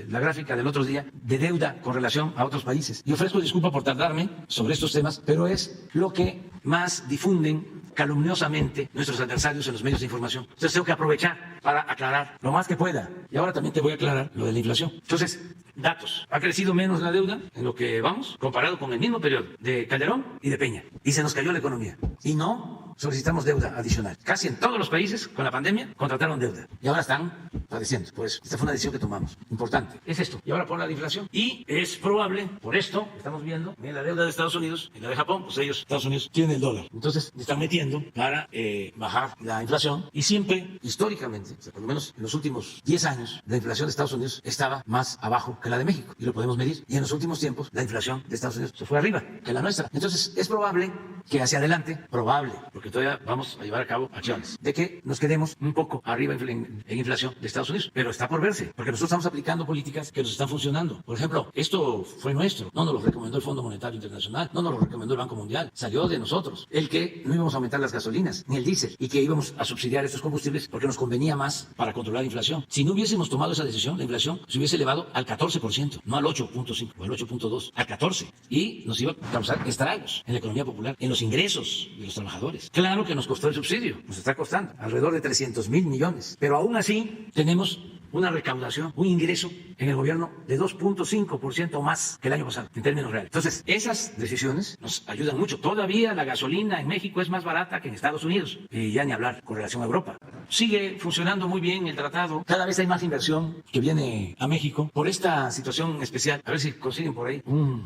la gráfica del otro día de deuda con relación a otros países? Y ofrezco disculpa por tardarme sobre estos temas, pero es lo que más difunden calumniosamente nuestros adversarios en los medios de información. Entonces tengo que aprovechar para aclarar lo más que pueda. Y ahora también te voy a aclarar lo de la inflación. Entonces, datos. Ha crecido menos la deuda en lo que vamos, comparado con el mismo periodo de Calderón y de Peña. Y se nos cayó la economía. Y no solicitamos deuda adicional. Casi en todos los países, con la pandemia, contrataron deuda. Y ahora están padeciendo. Por eso, esta fue una decisión que tomamos. Importante. Es esto. Y ahora por la inflación. Y es probable, por esto, estamos viendo, en la deuda de Estados Unidos, en la de Japón, pues ellos, Estados Unidos, tienen el dólar. Entonces, están metiendo para bajar la inflación. Y siempre, históricamente, o sea, por lo menos en los últimos 10 años, la inflación de Estados Unidos estaba más abajo que la de México. Y lo podemos medir. Y en los últimos tiempos, la inflación de Estados Unidos se fue arriba que la nuestra. Entonces, es probable que hacia adelante, porque todavía vamos a llevar a cabo acciones, de que nos quedemos un poco arriba en inflación de Estados Unidos. Pero está por verse, porque nosotros estamos aplicando políticas que nos están funcionando. Por ejemplo, esto fue nuestro. No nos lo recomendó el Fondo Monetario Internacional, no nos lo recomendó el Banco Mundial. Salió de nosotros. El que no íbamos a aumentar las gasolinas, ni el diésel, y que íbamos a subsidiar estos combustibles porque nos convenía más para controlar la inflación. Si no hubiésemos tomado esa decisión, la inflación se hubiese elevado al 14%, no al 8.5 o al 8.2, al 14%. Y nos iba a causar estragos en la economía popular, en los ingresos de los trabajadores. Claro que nos costó el subsidio, nos está costando alrededor de 300,000 millones. Pero aún así tenemos una recaudación, un ingreso en el gobierno de 2.5% más que el año pasado, en términos reales. Entonces, esas decisiones nos ayudan mucho. Todavía la gasolina en México es más barata que en Estados Unidos, y ya ni hablar con relación a Europa. Sigue funcionando muy bien el tratado. Cada vez hay más inversión que viene a México por esta situación especial. A ver si consiguen por ahí un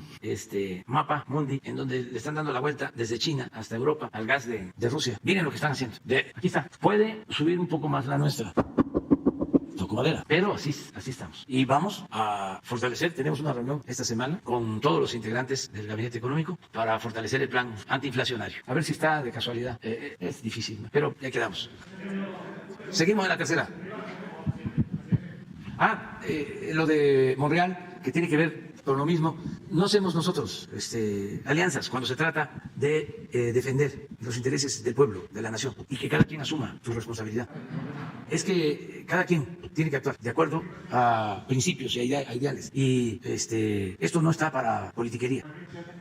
mapa mundi en donde le están dando la vuelta desde China hasta Europa al gas de Rusia. Miren lo que están haciendo. Aquí está. Puede subir un poco más la nuestra. Toco madera, pero así estamos. Y vamos a fortalecer, tenemos una reunión esta semana con todos los integrantes del Gabinete Económico para fortalecer el plan antiinflacionario. A ver si está de casualidad. Es difícil, pero ya quedamos. Seguimos en la tercera. Lo de Monreal, que tiene que ver con lo mismo. No hacemos nosotros alianzas cuando se trata de defender los intereses del pueblo, de la nación, y que cada quien asuma su responsabilidad. Es que cada quien tiene que actuar de acuerdo a principios y a ideales. Y esto no está para politiquería,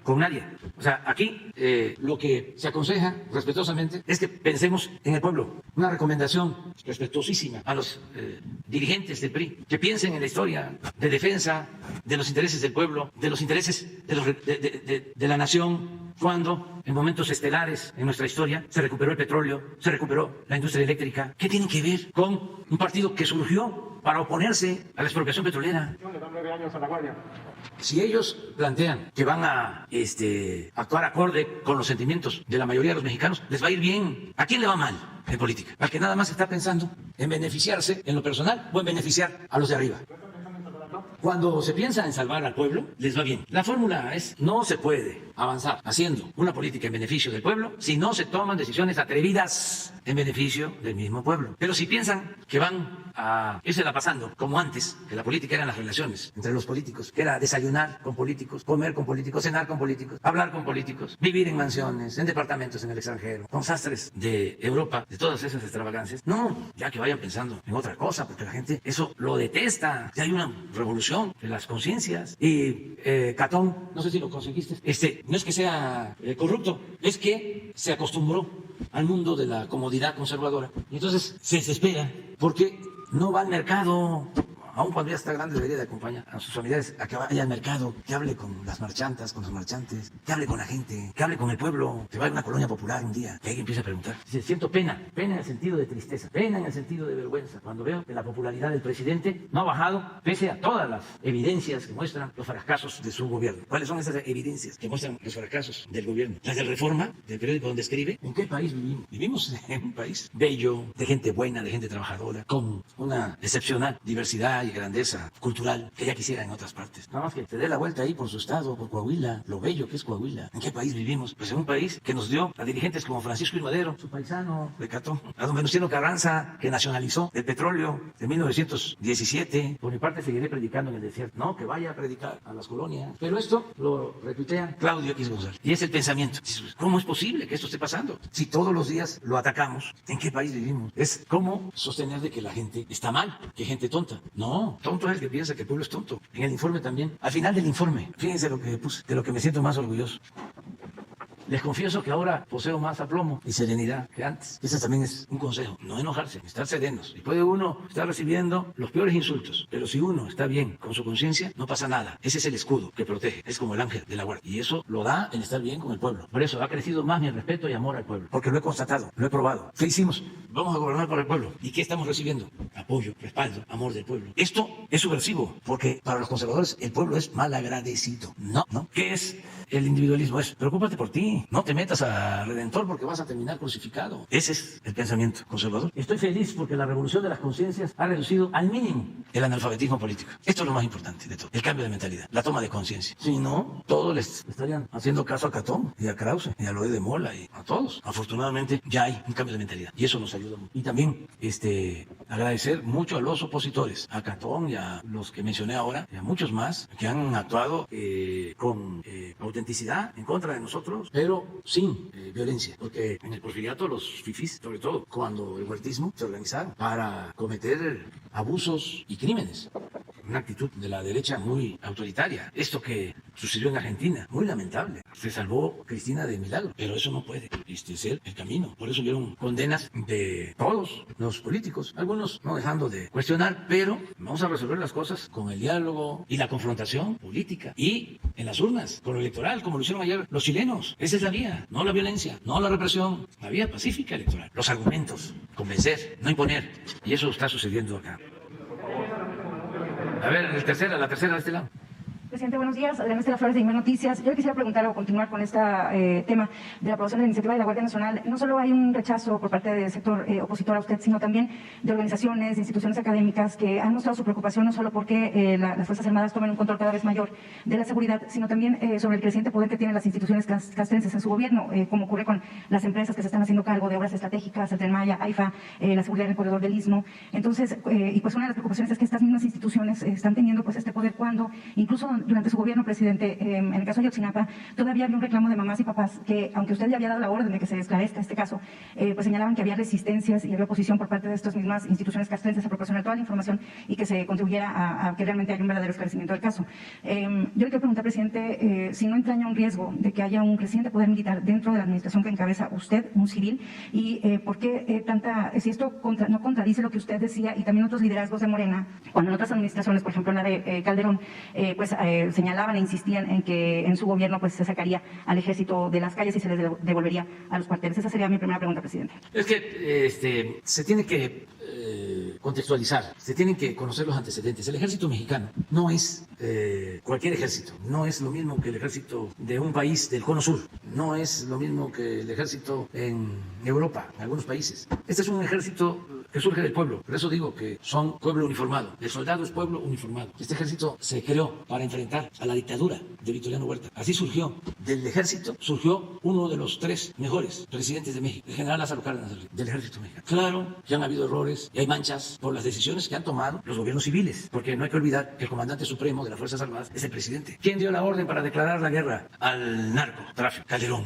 con nadie. O sea, aquí lo que se aconseja respetuosamente es que pensemos en el pueblo. Una recomendación respetuosísima a los dirigentes del PRI, que piensen en la historia de defensa de los intereses del pueblo, de los intereses de la nación, cuando en momentos estelares en nuestra historia se recuperó el petróleo, se recuperó la industria eléctrica. ¿Qué tienen que ver con un partido que surgió para oponerse a la expropiación petrolera? Le dan 9 años a la Guardia. Si ellos plantean que van a actuar acorde con los sentimientos de la mayoría de los mexicanos, les va a ir bien. ¿A quién le va mal en política? Al que nada más está pensando en beneficiarse en lo personal o en beneficiar a los de arriba. Cuando se piensa en salvar al pueblo, les va bien. La fórmula es: no se puede avanzar haciendo una política en beneficio del pueblo si no se toman decisiones atrevidas en beneficio del mismo pueblo. Pero si piensan que van a irse la pasando como antes, que la política eran las relaciones entre los políticos, que era desayunar con políticos, comer con políticos, cenar con políticos, hablar con políticos, vivir en mansiones, en departamentos en el extranjero, con sastres de Europa, de todas esas extravagancias, no, ya que vayan pensando en otra cosa, porque la gente eso lo detesta. Ya hay una revolución de las conciencias. Y Catón, no sé si lo conseguiste, no es que sea corrupto, es que se acostumbró al mundo de la comodidad conservadora y entonces se desespera porque no va al mercado. Aun cuando ya está grande, debería de acompañar a sus familiares a que vaya al mercado, que hable con las marchantas, con los marchantes, que hable con la gente, que hable con el pueblo, que vaya a una colonia popular un día, que alguien empiece a preguntar. Dice: siento pena, pena en el sentido de tristeza, pena en el sentido de vergüenza, cuando veo que la popularidad del presidente no ha bajado, pese a todas las evidencias que muestran los fracasos de su gobierno. ¿Cuáles son esas evidencias que muestran los fracasos del gobierno? Las del Reforma, del periódico donde escribe. ¿En qué país vivimos? Vivimos en un país bello, de gente buena, de gente trabajadora, con una excepcional diversidad y grandeza cultural que ya quisiera en otras partes. Nada más que se dé la vuelta ahí por su estado, por Coahuila, lo bello que es Coahuila. ¿En qué país vivimos? Pues en un país que nos dio a dirigentes como Francisco I. Madero, su paisano de Catón, a don Venustiano Carranza, que nacionalizó el petróleo en 1917. Por mi parte seguiré predicando en el desierto. No, que vaya a predicar a las colonias. Pero esto lo retuitea Claudio X González. Y es el pensamiento. ¿Cómo es posible que esto esté pasando? Si todos los días lo atacamos, ¿en qué país vivimos? Es cómo sostener de que la gente está mal, que gente tonta. No, tonto es el que piensa que el pueblo es tonto. En el informe también, al final del informe, fíjense lo que puse, de lo que me siento más orgulloso. Les confieso que ahora poseo más aplomo y serenidad que antes. Ese también es un consejo: no enojarse, estar serenos. Y puede uno estar recibiendo los peores insultos, pero si uno está bien con su conciencia, no pasa nada. Ese es el escudo que protege, es como el ángel de la guardia. Y eso lo da el estar bien con el pueblo. Por eso ha crecido más mi respeto y amor al pueblo, porque lo he constatado, lo he probado. ¿Qué hicimos? Vamos a gobernar por el pueblo. ¿Y qué estamos recibiendo? Apoyo, respaldo, amor del pueblo. Esto es subversivo, porque para los conservadores el pueblo es malagradecido. No. ¿Qué es el individualismo? Es: preocúpate por ti. No te metas a Redentor porque vas a terminar crucificado. Ese es el pensamiento conservador. Estoy feliz porque la revolución de las conciencias ha reducido al mínimo el analfabetismo político. Esto es lo más importante de todo: el cambio de mentalidad, la toma de conciencia. Si no, todos les estarían haciendo caso a Catón y a Krause y a Loé de Mola y a todos. Afortunadamente ya hay un cambio de mentalidad y eso nos ayuda mucho. Y también agradecer mucho a los opositores, a Catón y a los que mencioné ahora y a muchos más que han actuado con autenticidad en contra de nosotros, pero sin violencia, porque en el porfiriato los fifís, sobre todo cuando el huertismo, se organizaron para cometer abusos y crímenes. Una actitud de la derecha muy autoritaria. Esto que sucedió en Argentina, muy lamentable. Se salvó Cristina de milagro, pero eso no puede ser el camino. Por eso vieron condenas de todos los políticos, algunos no dejando de cuestionar, pero vamos a resolver las cosas con el diálogo y la confrontación política y en las urnas, con lo electoral, como lo hicieron ayer los chilenos. Esa es la vía, no la violencia, no la represión, la vía pacífica electoral. Los argumentos, convencer, no imponer. Y eso está sucediendo acá. A ver, la tercera de este lado. Presidente, buenos días. Adriana Estela Flores de Imer Noticias. Yo le quisiera preguntar o continuar con este tema de la aprobación de la iniciativa de la Guardia Nacional. No solo hay un rechazo por parte del sector opositor a usted, sino también de organizaciones, de instituciones académicas que han mostrado su preocupación no solo porque las Fuerzas Armadas tomen un control cada vez mayor de la seguridad, sino también sobre el creciente poder que tienen las instituciones castrenses en su gobierno, como ocurre con las empresas que se están haciendo cargo de obras estratégicas, el Tren Maya, AIFA, la seguridad en el corredor del Istmo. Entonces, y pues una de las preocupaciones es que estas mismas instituciones están teniendo pues este poder cuando, incluso durante su gobierno, presidente, en el caso de Ayotzinapa, todavía había un reclamo de mamás y papás que, aunque usted ya había dado la orden de que se esclarezca este caso, pues señalaban que había resistencias y había oposición por parte de estas mismas instituciones castrenses a proporcionar toda la información y que se contribuyera a que realmente haya un verdadero esclarecimiento del caso. Yo le quiero preguntar, presidente, si no entraña un riesgo de que haya un creciente poder militar dentro de la administración que encabeza usted, un civil, y por qué si esto no contradice lo que usted decía y también otros liderazgos de Morena, cuando en otras administraciones, por ejemplo en la de Calderón, señalaban e insistían en que en su gobierno pues se sacaría al ejército de las calles y se les devolvería a los cuarteles. Esa sería mi primera pregunta, presidente. Es que se tiene que contextualizar, se tienen que conocer los antecedentes. El ejército mexicano no es cualquier ejército, no es lo mismo que el ejército de un país del cono sur, no es lo mismo que el ejército en Europa, en algunos países. Este es un ejército que surge del pueblo, por eso digo que son pueblo uniformado, el soldado es pueblo uniformado. Este ejército se creó para enfrentar a la dictadura de Victoriano Huerta. Así surgió, del ejército surgió uno de los 3 mejores presidentes de México, el general Lázaro Cárdenas del ejército mexicano. Claro que han habido errores y hay manchas por las decisiones que han tomado los gobiernos civiles, porque no hay que olvidar que el comandante supremo de las Fuerzas Armadas es el presidente. ¿Quién dio la orden para declarar la guerra al narcotráfico? Calderón.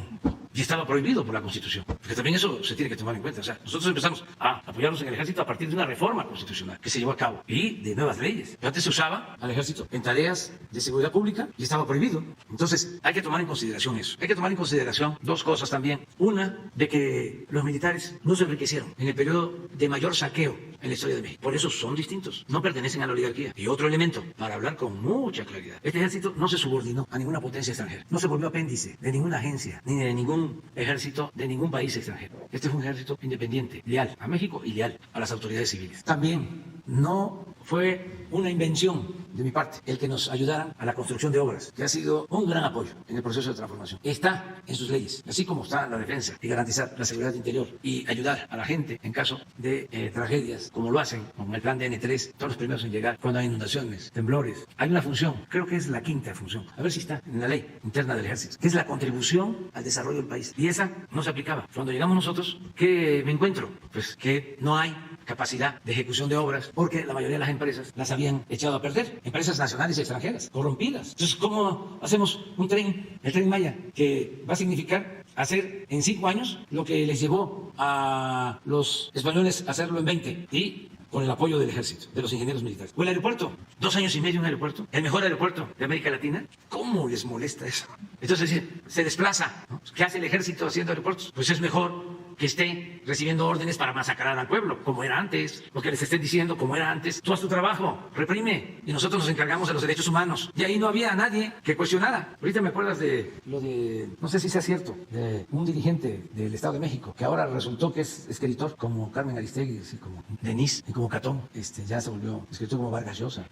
Y estaba prohibido por la Constitución, porque también eso se tiene que tomar en cuenta. O sea, nosotros empezamos a apoyarnos en el ejército a partir de una reforma constitucional que se llevó a cabo y de nuevas leyes. Pero antes se usaba al ejército en tareas de seguridad pública y estaba prohibido. Entonces hay que tomar en consideración eso. Hay que tomar en consideración 2 cosas también. Una, de que los militares no se enriquecieron en el periodo de mayor saqueo en la historia de México. Por eso son distintos. No pertenecen a la oligarquía. Y otro elemento, para hablar con mucha claridad. Este ejército no se subordinó a ninguna potencia extranjera. No se volvió apéndice de ninguna agencia, ni de ningún ejército de ningún país extranjero. Este es un ejército independiente, leal a México y leal a las autoridades civiles. También no fue una invención de mi parte el que nos ayudaran a la construcción de obras, que ha sido un gran apoyo en el proceso de transformación. Está en sus leyes, así como está la defensa y garantizar la seguridad interior y ayudar a la gente en caso de tragedias, como lo hacen con el plan de N3, todos los primeros en llegar, cuando hay inundaciones, temblores. Hay una función, creo que es la 5ª función, a ver si está en la ley interna del ejército, que es la contribución al desarrollo del país. Y esa no se aplicaba. Cuando llegamos nosotros, ¿qué me encuentro? Pues que no hay capacidad de ejecución de obras porque la mayoría de las empresas las habían echado a perder, empresas nacionales y extranjeras, corrompidas. Entonces, ¿cómo hacemos un tren, el Tren Maya, que va a significar hacer en 5 años lo que les llevó a los españoles hacerlo en 20 y con el apoyo del ejército, de los ingenieros militares? O el aeropuerto, 2 años y medio un aeropuerto, el mejor aeropuerto de América Latina. ¿Cómo les molesta eso? Entonces se desplaza, ¿no? ¿Qué hace el ejército haciendo aeropuertos? Pues es mejor que esté recibiendo órdenes para masacrar al pueblo, como era antes, lo que les estén diciendo, como era antes. Tú haz tu trabajo, reprime, y nosotros nos encargamos de los derechos humanos. Y ahí no había nadie que cuestionara. Ahorita me acuerdas de lo de, no sé si sea cierto, de un dirigente del Estado de México, que ahora resultó que es escritor, como Carmen Aristegui, así como Denise, y como Catón, ya se volvió escritor como Vargas Llosa.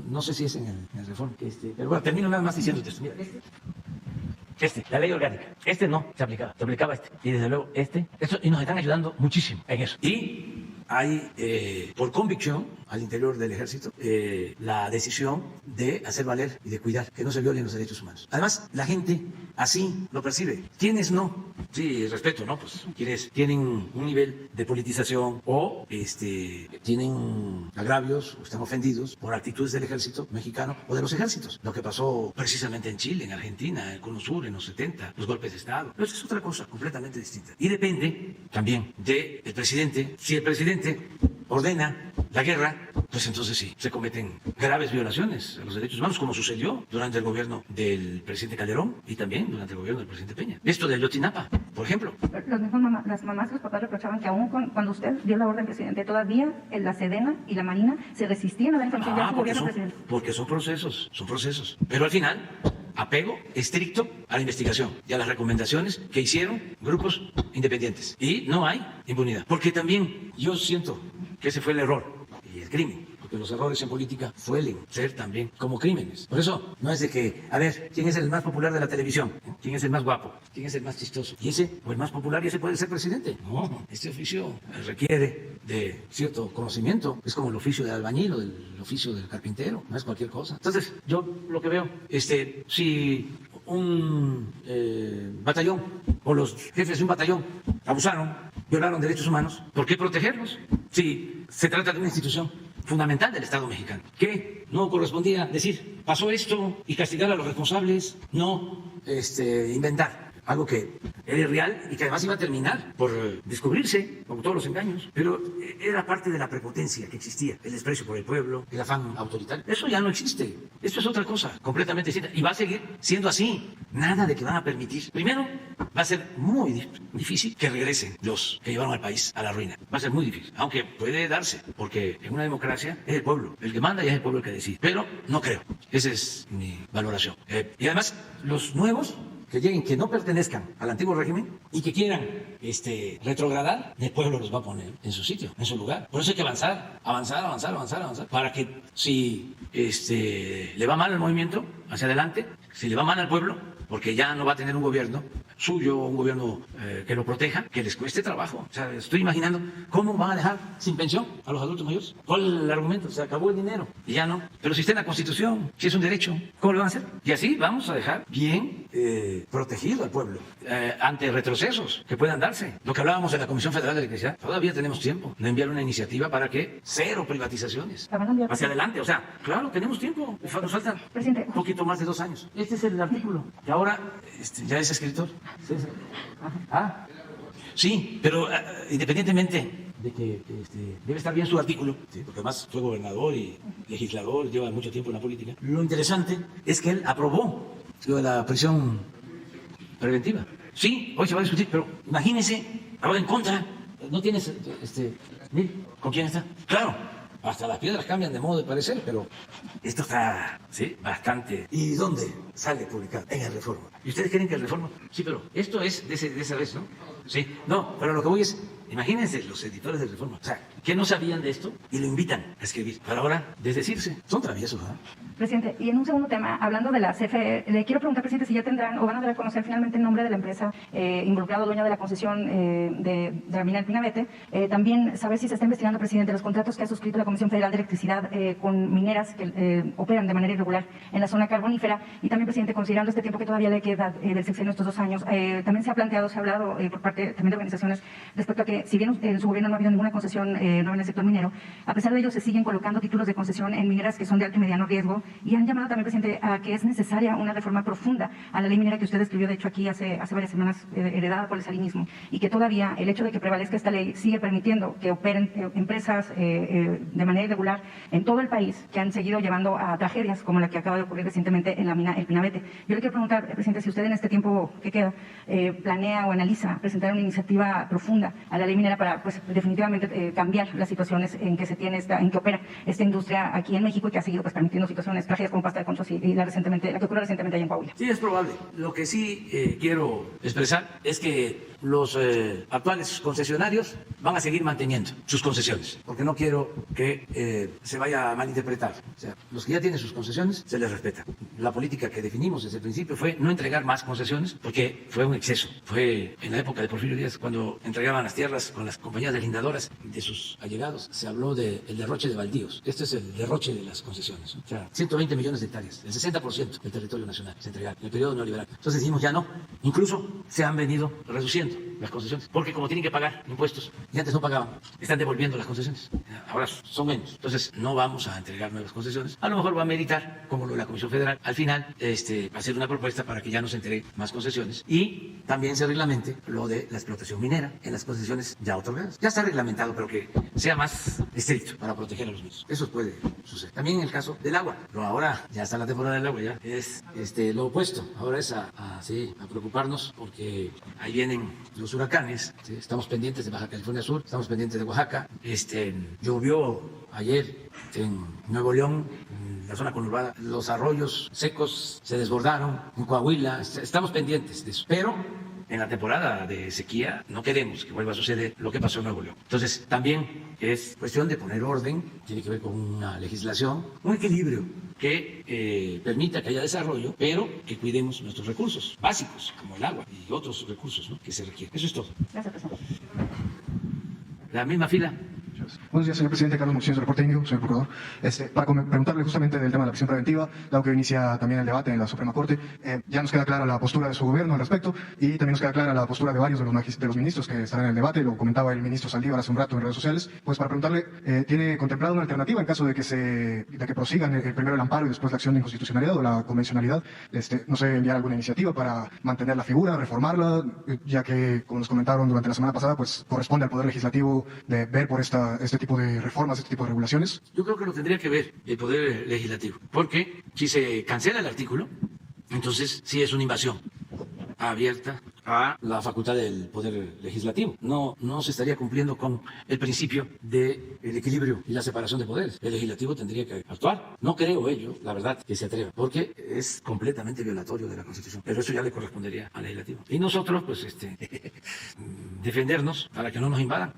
No sé si es en el Reforma. Pero bueno, termino nada más diciéndote esto. Mira, la ley orgánica, no se aplicaba, se aplicaba y desde luego y nos están ayudando muchísimo en eso. Y hay, por convicción al interior del ejército, la decisión de hacer valer y de cuidar que no se violen los derechos humanos. Además, la gente así lo percibe. ¿Quiénes no? Sí, respeto, ¿no? Pues quienes tienen un nivel de politización o tienen agravios o están ofendidos por actitudes del ejército mexicano o de los ejércitos. Lo que pasó precisamente en Chile, en Argentina, en el Cono Sur, en los 70, los golpes de Estado. Pero eso es otra cosa completamente distinta. Y depende también del presidente. Si el presidente ordena la guerra, pues entonces sí, se cometen graves violaciones a los derechos humanos, como sucedió durante el gobierno del presidente Calderón y también durante el gobierno del presidente Peña. Esto de Ayotzinapa, por ejemplo. Las mamás y los papás reprochaban que aún cuando usted dio la orden, presidente, todavía la Sedena y la Marina se resistían a dar información de su gobierno, presidente. Porque son procesos. Pero al final, apego estricto a la investigación y a las recomendaciones que hicieron grupos independientes. Y no hay impunidad. Porque también yo siento que ese fue el error y el crimen. Porque los errores en política suelen ser también como crímenes. Por eso no es de que, a ver, ¿quién es el más popular de la televisión? ¿Quién es el más guapo? ¿Quién es el más chistoso? Y ese, o el más popular, y ese puede ser presidente. No, este oficio requiere de cierto conocimiento. Es como el oficio del albañil o el oficio del carpintero. No es cualquier cosa. Entonces, yo lo que veo, si un batallón o los jefes de un batallón abusaron, violaron derechos humanos, ¿por qué protegerlos? Si se trata de una institución fundamental del Estado mexicano, que no correspondía decir, pasó esto y castigar a los responsables, no inventar algo que era irreal y que además iba a terminar por descubrirse, como todos los engaños, pero era parte de la prepotencia que existía, el desprecio por el pueblo, el afán autoritario. Eso ya no existe, esto es otra cosa, completamente distinta, y va a seguir siendo así. Nada de que van a permitir. Primero, va a ser muy difícil que regresen los que llevaron al país a la ruina. Va a ser muy difícil, aunque puede darse, porque en una democracia es el pueblo el que manda y es el pueblo el que decide. Pero no creo, esa es mi valoración. Y además, los nuevos que lleguen, que no pertenezcan al antiguo régimen y que quieran retrogradar, el pueblo los va a poner en su sitio, en su lugar. Por eso hay que avanzar, para que si le va mal al movimiento, hacia adelante, si le va mal al pueblo, porque ya no va a tener un gobierno suyo, un gobierno que lo proteja, que les cueste trabajo. O sea, estoy imaginando cómo van a dejar sin pensión a los adultos mayores. ¿Cuál es el argumento? Se acabó el dinero y ya no. Pero si está en la Constitución, si es un derecho, ¿cómo lo van a hacer? Y así vamos a dejar bien protegido al pueblo ante retrocesos que puedan darse. Lo que hablábamos en la Comisión Federal de Electricidad, todavía tenemos tiempo de enviar una iniciativa para que cero privatizaciones. Hacia adelante, o sea, claro, tenemos tiempo. Nos faltan un poquito más de 2 años. Este es el artículo. Y ahora ya es escritor. Sí, pero independientemente de que debe estar bien su artículo, ¿sí? Porque además fue gobernador y legislador, lleva mucho tiempo en la política. Lo interesante es que él aprobó lo de la prisión preventiva. Sí, hoy se va a discutir, pero imagínense, ahora en contra. ¿No tienes, con quién está? Claro, hasta las piedras cambian de modo de parecer, pero esto está, sí, bastante. ¿Y dónde sale publicado? En el Reforma. ¿Y ustedes creen que el Reforma? Sí, pero esto es de esa vez, ¿no? Sí, no, pero lo que voy es, imagínense los editores del Reforma, o sea, que no sabían de esto y lo invitan a escribir, para ahora desdecirse. Son traviesos, ¿no? Presidente, y en un segundo tema, hablando de la CFE, le quiero preguntar, presidente, si ya tendrán o van a dar a conocer finalmente el nombre de la empresa involucrada, dueña de la concesión de la mina del Pinabete. También saber si se está investigando, presidente, los contratos que ha suscrito la Comisión Federal de Electricidad con mineras que operan de manera irregular en la zona carbonífera. Y también, presidente, considerando este tiempo que todavía le queda del sexenio, estos 2 años, también se ha planteado, se ha hablado por parte también de organizaciones respecto a que, si bien en su gobierno no ha habido ninguna concesión nueva en el sector minero, a pesar de ello se siguen colocando títulos de concesión en mineras que son de alto y mediano riesgo, y han llamado también, presidente, a que es necesaria una reforma profunda a la ley minera que usted escribió, de hecho, aquí hace varias semanas, heredada por el salinismo, y que todavía el hecho de que prevalezca esta ley sigue permitiendo que operen empresas de manera irregular en todo el país, que han seguido llevando a tragedias como la que acaba de ocurrir recientemente en la mina El Pinabete. Yo le quiero preguntar, presidente, si usted en este tiempo que queda planea o analiza presentar una iniciativa profunda a la ley minera para, pues, definitivamente cambiar las situaciones en que se tiene en que opera esta industria aquí en México, y que ha seguido, pues, permitiendo situaciones, tragedias como Pasta de Conchos y la que ocurrió recientemente allá en Coahuila. Sí, es probable. Lo que sí quiero expresar es que los actuales concesionarios van a seguir manteniendo sus concesiones, porque no quiero que se vaya a malinterpretar. O sea, los que ya tienen sus concesiones se les respeta. La política que definimos desde el principio fue no entregar más concesiones, porque fue un exceso. Fue en la época de Porfirio Díaz, cuando entregaban las tierras con las compañías deslindadoras de sus allegados, se habló del derroche de baldíos. Este es el derroche de las concesiones, ¿no? O sea, 120 millones de hectáreas, el 60% del territorio nacional se entregaron en el periodo neoliberal. Entonces dijimos ya no. Incluso se han venido reduciendo las concesiones, porque como tienen que pagar impuestos y antes no pagaban, están devolviendo las concesiones. Ahora son menos. Entonces no vamos a entregar nuevas concesiones. A lo mejor va a meditar, como lo de la Comisión Federal, al final hacer una propuesta para que ya no se entreguen más concesiones y también se reglamente lo de la explotación minera en las concesiones ya otorgadas. Ya está reglamentado, pero que sea más estricto para proteger a los mismos. Eso puede suceder. También en el caso del agua. Pero ahora ya está la temporada del agua, ya es lo opuesto. Ahora es a preocuparnos, porque ahí vienen los huracanes, ¿sí? Estamos pendientes de Baja California Sur, estamos pendientes de Oaxaca. Llovió ayer en Nuevo León, en la zona conurbada, los arroyos secos se desbordaron, en Coahuila, estamos pendientes de eso. Pero en la temporada de sequía no queremos que vuelva a suceder lo que pasó en Nuevo León. Entonces también es cuestión de poner orden, tiene que ver con una legislación, un equilibrio que permita que haya desarrollo, pero que cuidemos nuestros recursos básicos, como el agua y otros recursos, ¿no?, que se requieren. Eso es todo. Gracias, presidente. La misma fila. Buenos días, señor presidente. Carlos Moxines, reporte Índigo, señor procurador. Para preguntarle justamente del tema de la prisión preventiva, dado que inicia también el debate en la Suprema Corte, ya nos queda clara la postura de su gobierno al respecto y también nos queda clara la postura de varios de los ministros que estarán en el debate. Lo comentaba el ministro Saldívar hace un rato en redes sociales. Pues para preguntarle, ¿tiene contemplado una alternativa en caso de que prosigan primero el amparo y después la acción de inconstitucionalidad o la convencionalidad? No sé, enviar alguna iniciativa para mantener la figura, reformarla, ya que, como nos comentaron durante la semana pasada, pues corresponde al Poder Legislativo de ver por este tipo de reformas, este tipo de regulaciones? Yo creo que lo tendría que ver el Poder Legislativo, porque si se cancela el artículo, entonces sí es una invasión abierta a la facultad del Poder Legislativo. No se estaría cumpliendo con el principio del equilibrio y la separación de poderes. El Legislativo tendría que actuar. No creo ello, la verdad, que se atreva, porque es completamente violatorio de la Constitución. Pero eso ya le correspondería al Legislativo. Y nosotros, pues, defendernos para que no nos invadan.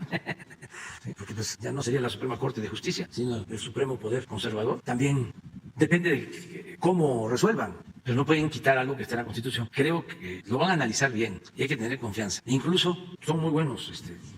Sí, porque pues ya no sería la Suprema Corte de Justicia, sino el Supremo Poder Conservador. También depende de cómo resuelvan, pero no pueden quitar algo que está en la Constitución. Creo que lo van a analizar bien y hay que tener confianza. Incluso son muy buenos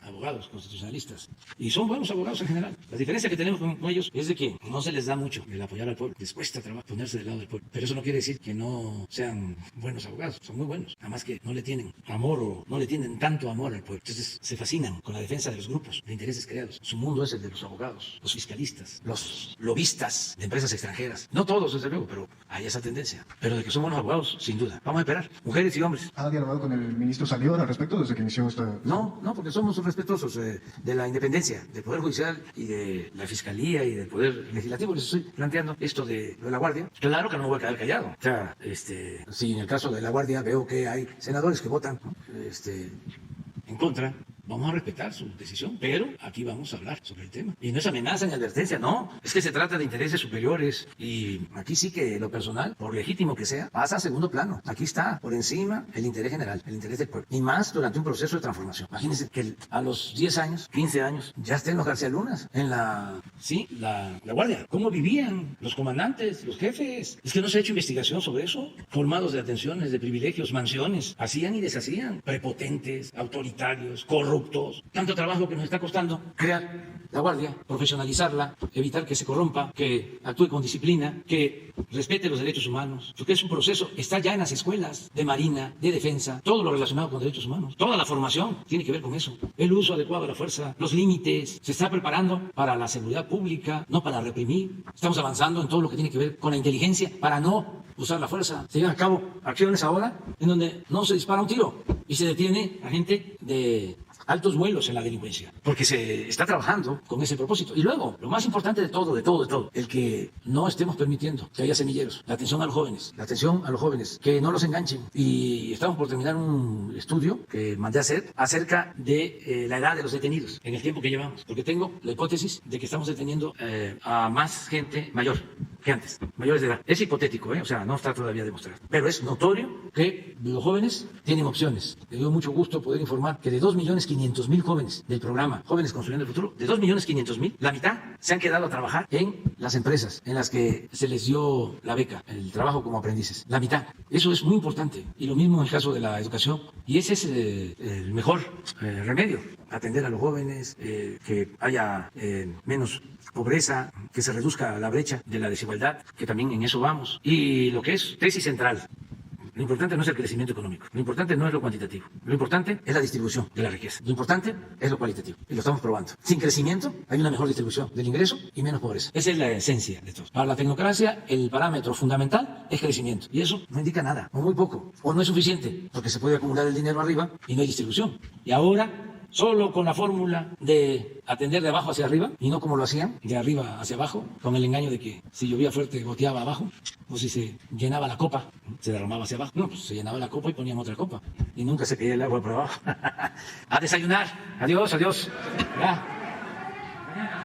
abogados constitucionalistas y son buenos abogados en general. La diferencia que tenemos con ellos es de que no se les da mucho el apoyar al pueblo. Les cuesta trabajo ponerse del lado del pueblo, pero eso no quiere decir que no sean buenos abogados. Son muy buenos, nada más que no le tienen amor o no le tienen tanto amor al pueblo. Entonces se fascinan con la defensa de los grupos de intereses creados. Su mundo es el de los abogados, los fiscalistas, los lobistas de empresas extranjeras. No todos, desde luego, pero hay esa tendencia. Pero de que son buenos abogados, sin duda. Vamos a esperar, mujeres y hombres. ¿Ha dialogado con el ministro Saldívar al respecto desde que inició esta...? No, porque somos respetuosos de la independencia del Poder Judicial y de la Fiscalía y del Poder Legislativo. Les estoy planteando esto de la Guardia. Claro que no me voy a quedar callado. O sea, si en el caso de la Guardia veo que hay senadores que votan en contra, vamos a respetar su decisión, pero aquí vamos a hablar sobre el tema. Y no es amenaza ni advertencia, no. Es que se trata de intereses superiores y aquí sí que lo personal, por legítimo que sea, pasa a segundo plano. Aquí está por encima el interés general, el interés del pueblo. Y más durante un proceso de transformación. Imagínense que a los 10 años, 15 años, ya estén los García Lunas en la Guardia. ¿Cómo vivían los comandantes, los jefes? Es que no se ha hecho investigación sobre eso. Formados de atenciones, de privilegios, mansiones, hacían y deshacían, prepotentes, autoritarios, corruptos. Tanto trabajo que nos está costando crear la Guardia, profesionalizarla, evitar que se corrompa, que actúe con disciplina, que respete los derechos humanos, porque es un proceso, está ya en las escuelas de Marina, de Defensa, todo lo relacionado con derechos humanos, toda la formación tiene que ver con eso, el uso adecuado de la fuerza, los límites, se está preparando para la seguridad pública, no para reprimir, estamos avanzando en todo lo que tiene que ver con la inteligencia para no usar la fuerza, se llevan a cabo acciones ahora en donde no se dispara un tiro y se detiene a gente de altos vuelos en la delincuencia, porque se está trabajando con ese propósito. Y luego, lo más importante de todo, el que no estemos permitiendo que haya semilleros, la atención a los jóvenes, que no los enganchen. Y estamos por terminar un estudio que mandé a hacer acerca de la edad de los detenidos en el tiempo que llevamos, porque tengo la hipótesis de que estamos deteniendo a más gente mayor que antes, mayores de edad. Es hipotético, o sea, no está todavía demostrado, pero es notorio que los jóvenes tienen opciones. Me dio mucho gusto poder informar que de 2.500.000 jóvenes del programa Jóvenes Construyendo el Futuro, de 2.500.000, la mitad se han quedado a trabajar en las empresas en las que se les dio la beca, el trabajo como aprendices. La mitad. Eso es muy importante. Y lo mismo en el caso de la educación. Y ese es el mejor remedio. Atender a los jóvenes, que haya menos pobreza, que se reduzca la brecha de la desigualdad, que también en eso vamos. Y lo que es tesis central. Lo importante no es el crecimiento económico, lo importante no es lo cuantitativo, lo importante es la distribución de la riqueza, lo importante es lo cualitativo y lo estamos probando. Sin crecimiento hay una mejor distribución del ingreso y menos pobreza. Esa es la esencia de todo. Para la tecnocracia el parámetro fundamental es crecimiento y eso no indica nada o muy poco o no es suficiente porque se puede acumular el dinero arriba y no hay distribución. Y ahora solo con la fórmula de atender de abajo hacia arriba y no como lo hacían, de arriba hacia abajo, con el engaño de que si llovía fuerte goteaba abajo o si se llenaba la copa, se derramaba hacia abajo. No, pues se llenaba la copa y ponían otra copa y nunca se caía el agua por abajo. A desayunar. Adiós. Ya.